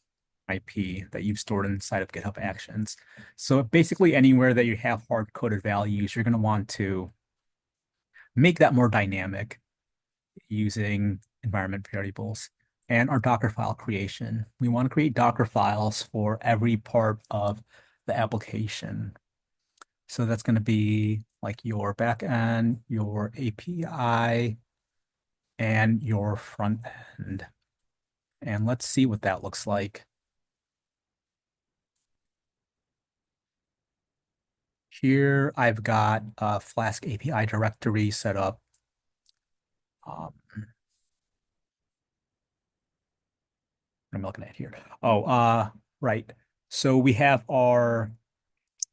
IP that you've stored inside of GitHub Actions. So basically anywhere that you have hard-coded values, you're going to want to make that more dynamic using environment variables. And our Docker file creation. We want to create Docker files for every part of the application. So that's going to be like your backend, your API, and your front end. And let's see what that looks like. Here I've got a Flask API directory set up. I'm looking at here. Oh, right. So we have our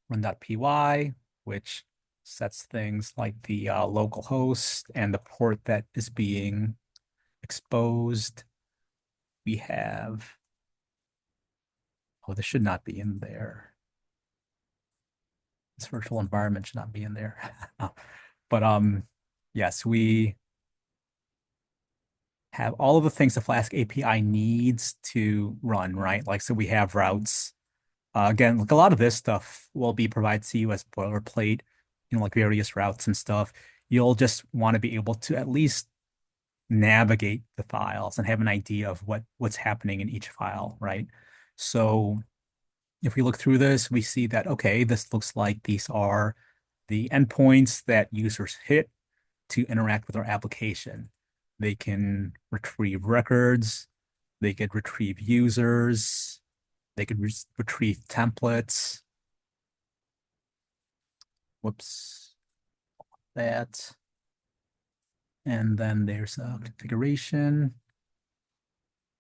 run.py, which sets things like the local host and the port that is being exposed. We have, oh, this should not be in there. This virtual environment should not be in there. But yes, we have all of the things the Flask API needs to run, right? Like, so we have routes. Again, like a lot of this stuff will be provided to you as boilerplate, like various routes and stuff. You'll just want to be able to at least navigate the files and have an idea of what's happening in each file, right? So if we look through this, we see that, okay, this looks like these are the endpoints that users hit to interact with our application. They can retrieve records, they could retrieve users, they could retrieve templates. Whoops, that. And then there's a configuration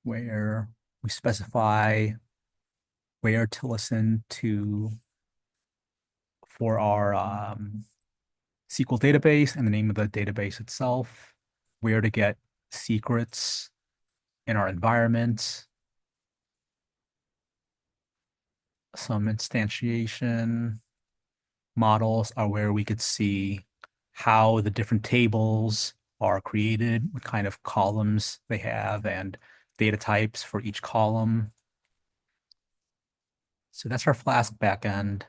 where we specify where to listen to for our SQL database and the name of the database itself, where to get secrets in our environment, some instantiation models are where we could see how the different tables are created, what kind of columns they have, and data types for each column. So that's our Flask backend.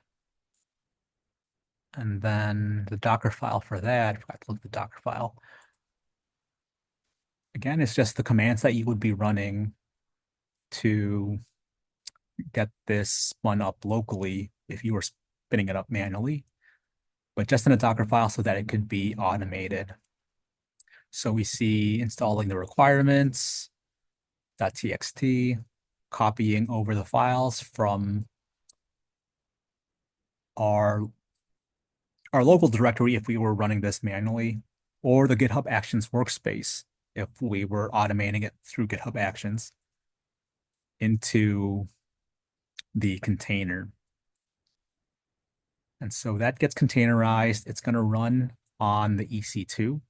And then the Docker file for that, I forgot to look at the Docker file. Again, it's just the commands that you would be running to get this spun up locally if you were spinning it up manually, but just in a Docker file so that it could be automated. So we see installing the requirements, .txt, copying over the files from our local directory if we were running this manually, or the GitHub Actions workspace if we were automating it through GitHub Actions into the container. And so that gets containerized. It's going to run on the EC2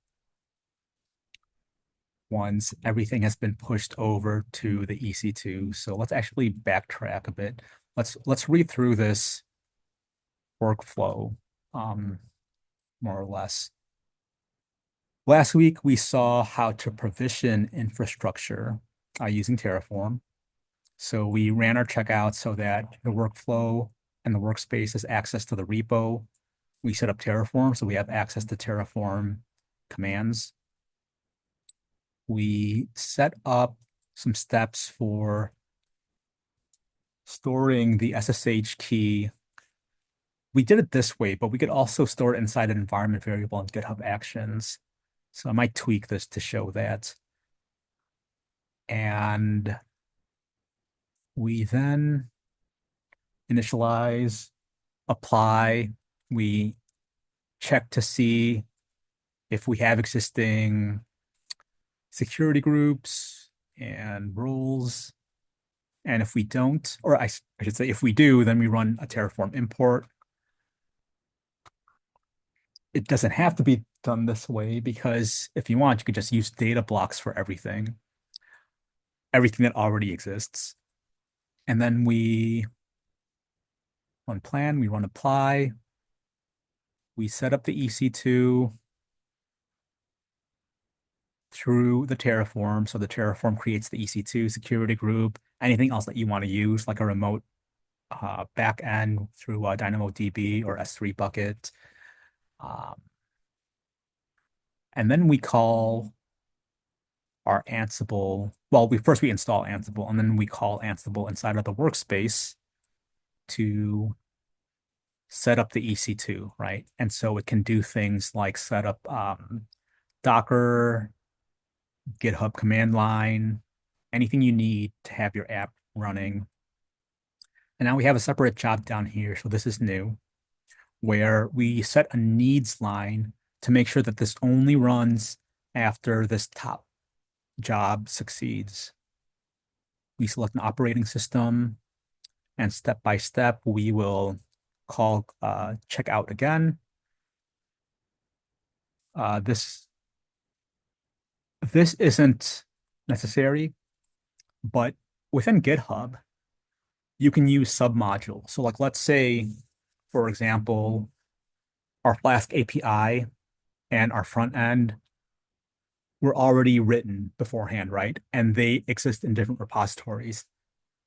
once everything has been pushed over to the EC2. So let's actually backtrack a bit. Let's read through this workflow, more or less. Last week, we saw how to provision infrastructure using Terraform. So we ran our checkout so that the workflow and the workspace has access to the repo. We set up Terraform, so we have access to Terraform commands. We set up some steps for storing the SSH key. We did it this way, but we could also store it inside an environment variable in GitHub Actions. So I might tweak this to show that. And we then initialize, apply. We check to see if we have existing security groups and roles. And if we don't, or I should say, if we do, then we run a Terraform import. It doesn't have to be done this way because if you want, you could just use data blocks for everything that already exists. And then we run plan, we run apply, we set up the EC2 through the Terraform. So the Terraform creates the EC2 security group, anything else that you want to use, like a remote backend through DynamoDB or S3 bucket. And then we call our Ansible. Well, we install Ansible, and then we call Ansible inside of the workspace to set up the EC2, right? And so it can do things like set up Docker, GitHub command line, anything you need to have your app running. And now we have a separate job down here. So this is new, where we set a needs line to make sure that this only runs after this top job succeeds. We select an operating system, and step by step, we will call checkout again. This isn't necessary, but within GitHub, you can use submodules. So like, let's say, for example, our Flask API and our front end were already written beforehand, right? And they exist in different repositories.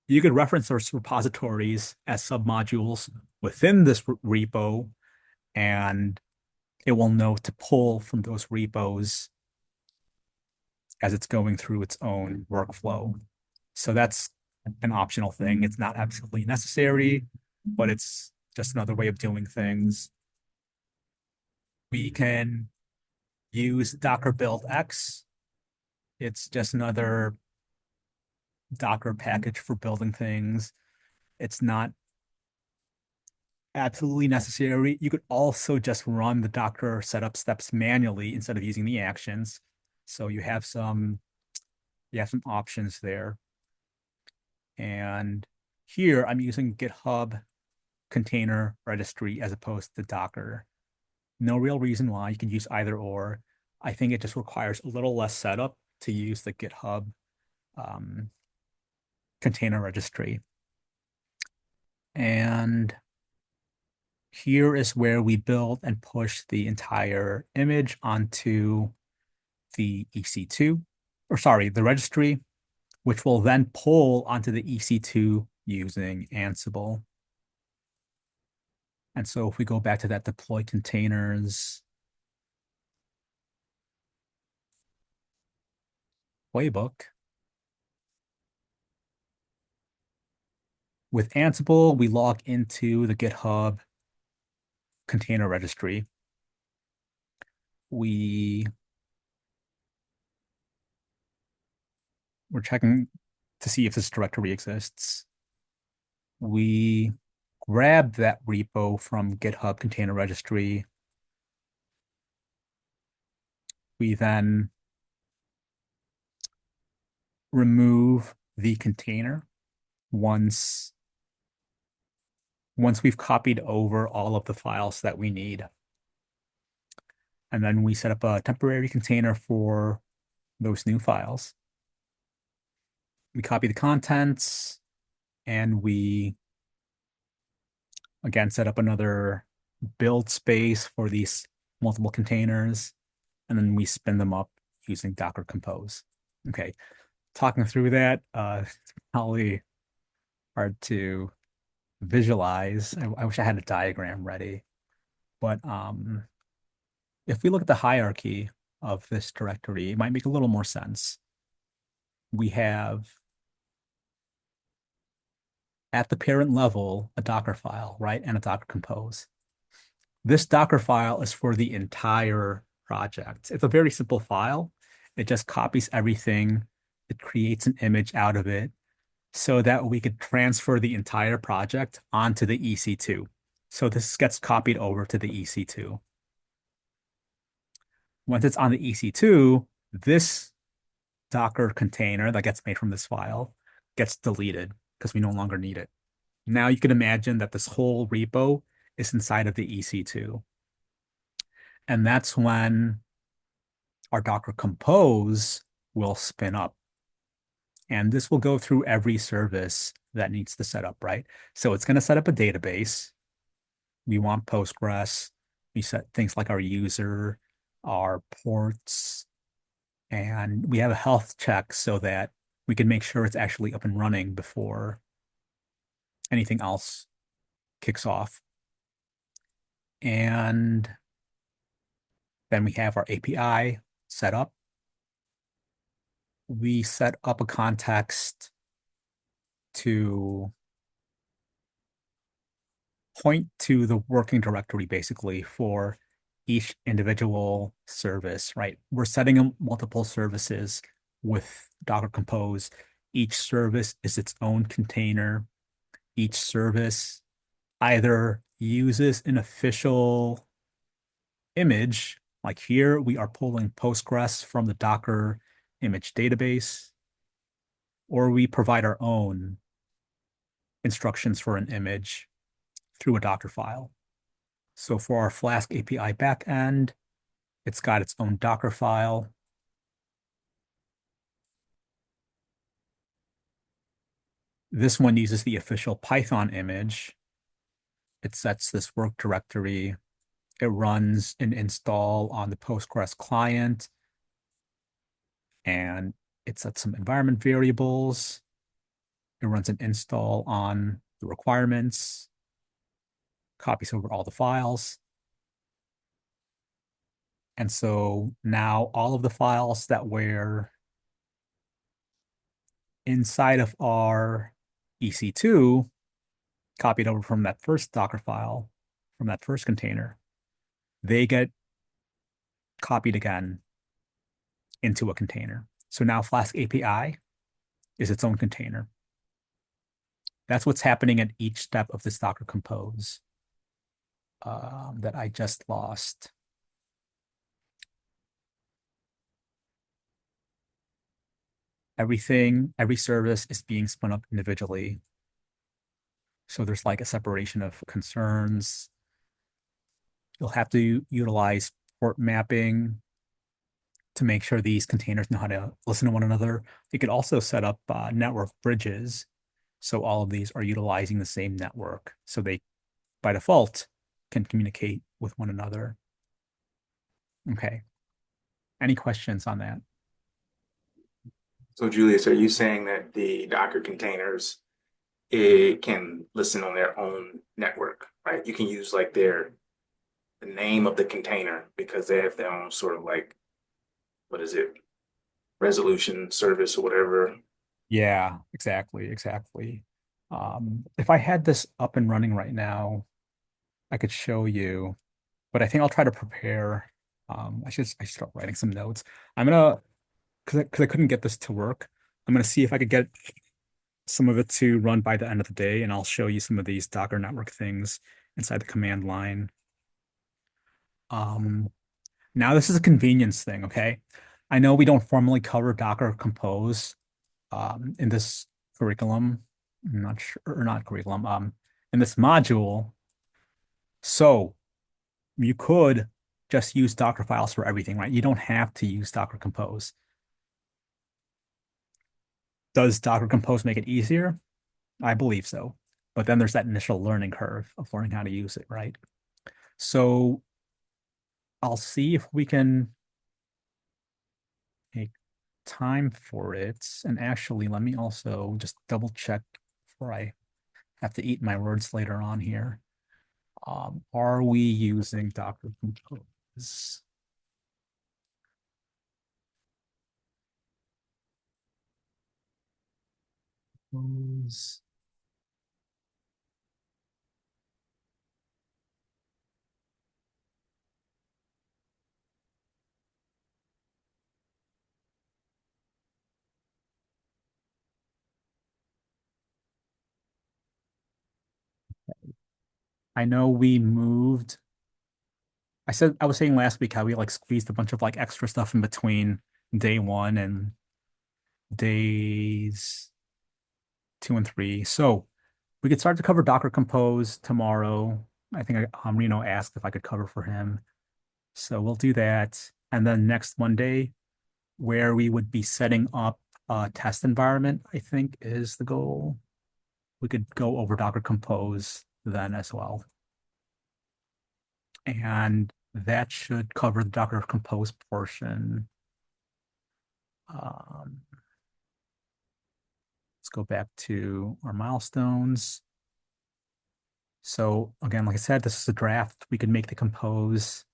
You could reference those repositories as submodules within this repo, and it will know to pull from those repos as it's going through its own workflow. So that's an optional thing. It's not absolutely necessary, but it's just another way of doing things. We can use Docker build X. It's just another Docker package for building things. It's not absolutely necessary. You could also just run the Docker setup steps manually instead of using the actions. So you have some options there. And here I'm using GitHub container registry as opposed to Docker. No real reason why. You can use either or. I think it just requires a little less setup to use the GitHub container registry. And here is where we build and push the entire image onto the EC2, or sorry, the registry, which will then pull onto the EC2 using Ansible. And so if we go back to that deploy containers playbook, with Ansible, we log into the GitHub container registry. We're checking to see if this directory exists. We grab that repo from GitHub container registry. We then remove the container once we've copied over all of the files that we need. And then we set up a temporary container for those new files. We copy the contents and we again set up another build space for these multiple containers, and then we spin them up using Docker Compose. Okay, talking through that, it's probably hard to visualize. I wish I had a diagram ready, but if we look at the hierarchy of this directory, it might make a little more sense. We have at the parent level a Docker file, right, and a Docker Compose. This Docker file is for the entire project. It's a very simple file. It just copies everything. It creates an image out of it so that we could transfer the entire project onto the EC2. So this gets copied over to the EC2. Once it's on the EC2, this Docker container that gets made from this file gets deleted because we no longer need it. Now you can imagine that this whole repo is inside of the EC2. And that's when our Docker Compose will spin up. And this will go through every service that needs to set up, right? So it's going to set up a database. We want Postgres. We set things like our user, our ports, and we have a health check so that we can make sure it's actually up and running before anything else kicks off. And then we have our API set up. We set up a context to point to the working directory basically for each individual service, right? We're setting up multiple services with Docker Compose. Each service is its own container. Each service either uses an official image, like here we are pulling Postgres from the Docker image database, or we provide our own instructions for an image through a Docker file. So for our Flask API backend, it's got its own Docker file. This one uses the official Python image. It sets this work directory. It runs an install on the Postgres client, and it sets some environment variables. It runs an install on the requirements, copies over all the files. And so now all of the files that were inside of our EC2 copied over from that first Docker file, from that first container, they get copied again into a container. So now Flask API is its own container. That's what's happening at each step of this Docker Compose that I just lost. Everything, every service is being spun up individually. So there's like a separation of concerns. You'll have to utilize port mapping to make sure these containers know how to listen to one another. You could also set up network bridges. So all of these are utilizing the same network. So they, by default, can communicate with one another. Okay. Any questions on that? So Julius, are you saying that the Docker containers, it can listen on their own network, right? You can use like the name of the container because they have their own sort of like, what is it, resolution service or whatever. Yeah, exactly. If I had this up and running right now, I could show you, but I think I'll try to prepare. I should start writing some notes. I'm gonna because I couldn't get this to work. I'm gonna see if I could get some of it to run by the end of the day, and I'll show you some of these Docker network things inside the command line. Um, Now this is a convenience thing, okay? I know we don't formally cover Docker Compose in this curriculum. I'm not sure, or not curriculum, in this module. So you could just use Docker files for everything, right? You don't have to use Docker Compose. Does Docker Compose make it easier? I believe so. But then there's that initial learning curve of learning how to use it, right? So I'll see if we can make time for it. And actually, let me also just double check before I have to eat my words later on here. Are we using Docker Compose? Compose. I know we moved. I was saying last week how we like squeezed a bunch of like extra stuff in between day 1 and days 2 and 3. So we could start to cover Docker Compose tomorrow. I think Reno asked if I could cover for him. So we'll do that. And then next Monday, where we would be setting up a test environment, I think is the goal. We could go over Docker Compose then as well. And that should cover the Docker Compose portion. Let's go back to our milestones. So again, like I said, this is a draft. We could make the compose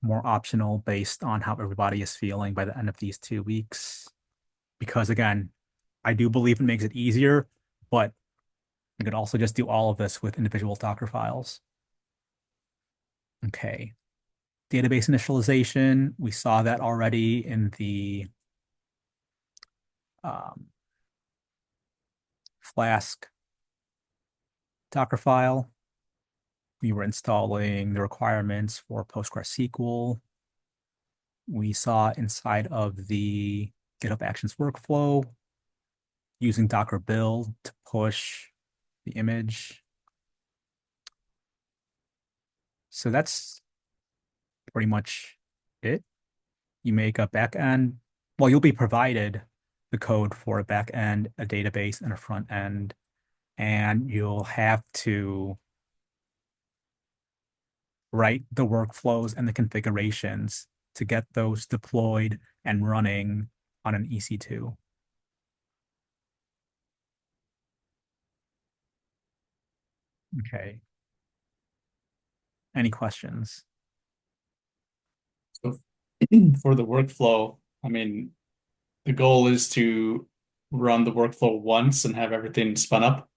more optional based on how everybody is feeling by the end of these 2 weeks. Because again, I do believe it makes it easier, but you could also just do all of this with individual Docker files. Okay. Database initialization, we saw that already in the Flask Docker file. We were installing the requirements for PostgreSQL. We saw inside of the GitHub Actions workflow using Docker build to push the image. So that's pretty much it. You make a backend. Well, you'll be provided the code for a backend, a database, and a front end, and you'll have to write the workflows and the configurations to get those deployed and running on an EC2. Okay. Any questions? So for the workflow, I mean, the goal is to run the workflow once and have everything spun up.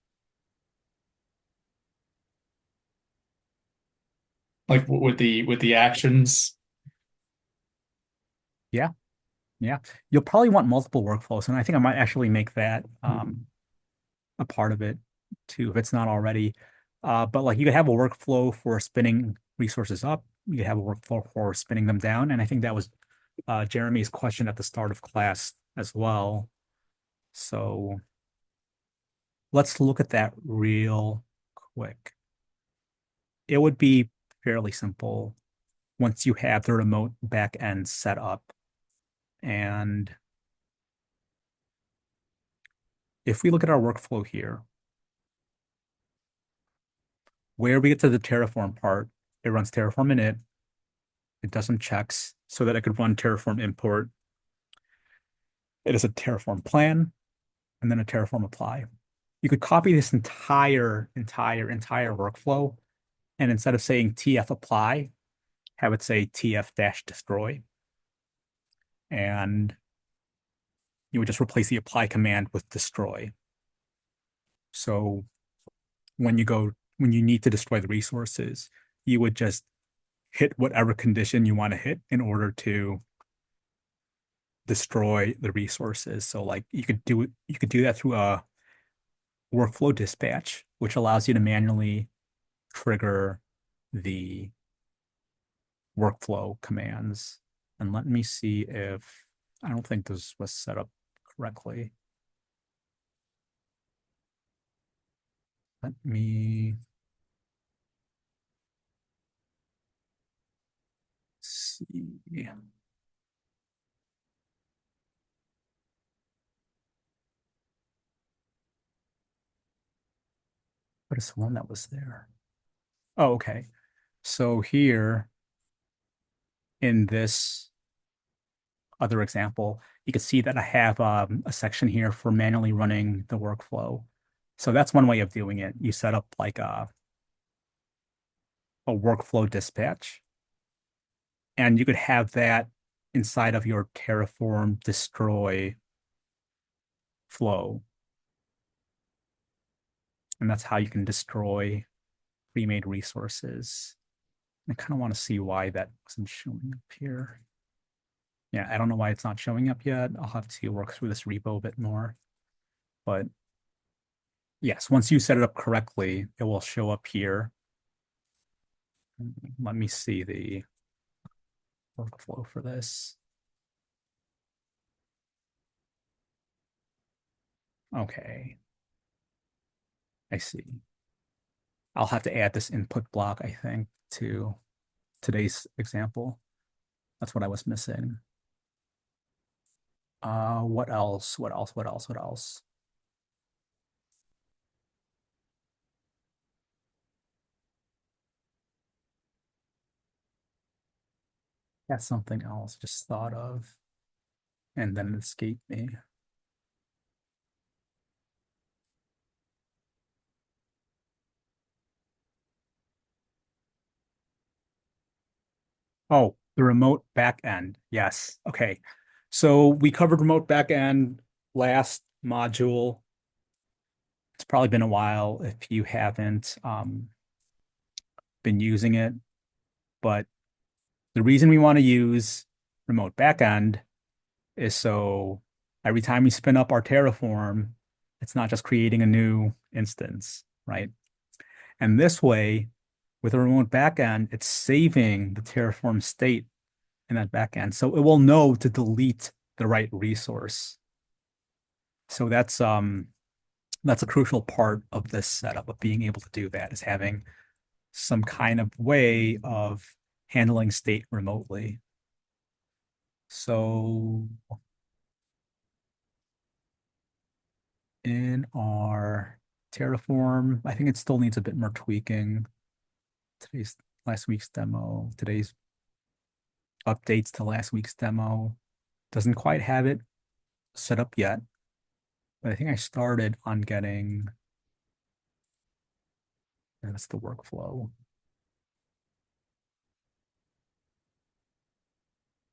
Like with the actions. Yeah. You'll probably want multiple workflows, and I think I might actually make that a part of it too, if it's not already. But like you could have a workflow for spinning resources up. You could have a workflow for spinning them down. And I think that was Jeremy's question at the start of class as well. So let's look at that real quick. It would be fairly simple once you have the remote backend set up. And if we look at our workflow here, where we get to the Terraform part, it runs Terraform init. It does some checks so that it could run Terraform import. It is a Terraform plan and then a Terraform apply. You could copy this entire workflow And instead of saying TF apply, have it say TF dash destroy. And you would just replace the apply command with destroy. So when you need to destroy the resources, you would just hit whatever condition you want to hit in order to destroy the resources. So like you could do that through a workflow dispatch, which allows you to manually trigger the workflow commands. And let me see if I don't think this was set up correctly. Let me see. What is the one that was there? Oh, okay. So here in this other example, you can see that I have a section here for manually running the workflow. So that's one way of doing it. You set up like a workflow dispatch, and you could have that inside of your Terraform destroy flow. And that's how you can destroy pre-made resources. I kind of want to see why that wasn't showing up here. Yeah, I don't know why it's not showing up yet. I'll have to work through this repo a bit more. But yes, once you set it up correctly, it will show up here. Let me see the workflow for this. Okay. I see. I'll have to add this input block, I think, to today's example. That's what I was missing. What else? What else? What else? What else? That's something else just thought of, and then it escaped me. Oh, the remote backend. Yes. Okay. So we covered remote backend last module. It's probably been a while if you haven't been using it, but the reason we want to use remote backend is so every time we spin up our Terraform, it's not just creating a new instance, right? And this way, with a remote backend, it's saving the Terraform state in that backend. So it will know to delete the right resource. So that's a crucial part of this setup of being able to do that, is having some kind of way of handling state remotely. So in our Terraform, I think it still needs a bit more tweaking. Last week's demo, today's updates to last week's demo doesn't quite have it set up yet, but I think I started on getting, and that's the workflow.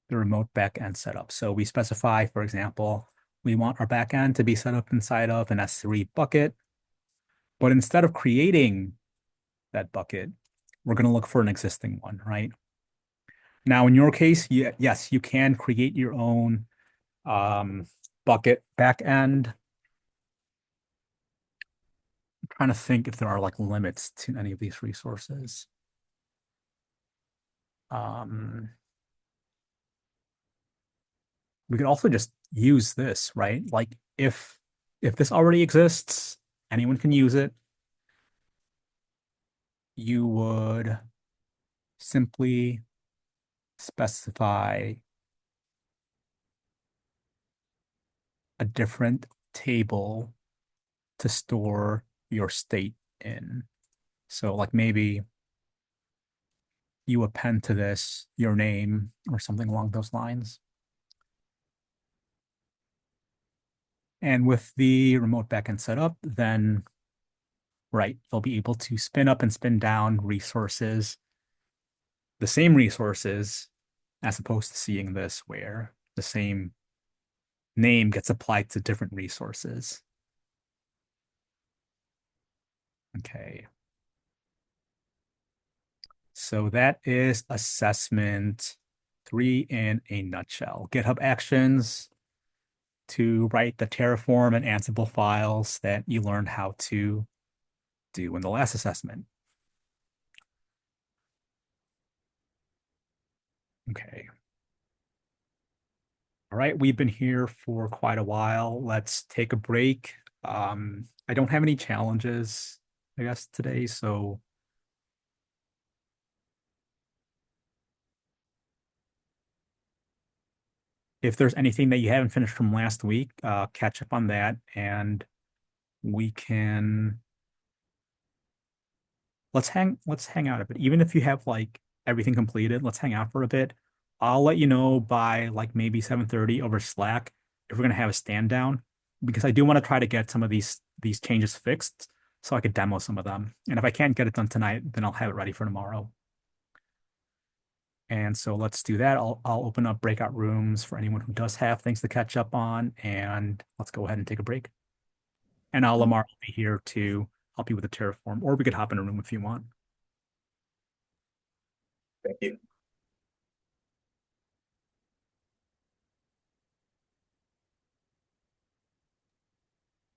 The remote backend setup. So we specify, for example, we want our backend to be set up inside of an S3 bucket, but instead of creating that bucket, we're going to look for an existing one, right? Now, in your case, yes, you can create your own bucket backend. I'm trying to think if there are like limits to any of these resources. We could also just use this, right? Like if this already exists, anyone can use it. You would simply specify a different table to store your state in. So like maybe you append to this your name or something along those lines. And with the remote backend set up, then right? You'll be able to spin up and spin down resources, the same resources, as opposed to seeing this where the same name gets applied to different resources. Okay. So that is assessment 3 in a nutshell. GitHub Actions to write the Terraform and Ansible files that you learned how to do in the last assessment. Okay. All right, we've been here for quite a while. Let's take a break. I don't have any challenges, I guess, today, so if there's anything that you haven't finished from last week, catch up on that, and we can let's hang out a bit. Even if you have like everything completed, let's hang out for a bit. I'll let you know by like maybe 7:30 over Slack if we're gonna have a stand down, because I do want to try to get some of these changes fixed so I could demo some of them. And if I can't get it done tonight, then I'll have it ready for tomorrow. And so let's do that. I'll open up breakout rooms for anyone who does have things to catch up on, and let's go ahead and take a break. And Lamar will be here to help you with the Terraform, or we could hop in a room if you want. Thank you.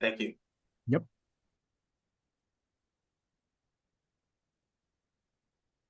Thank you.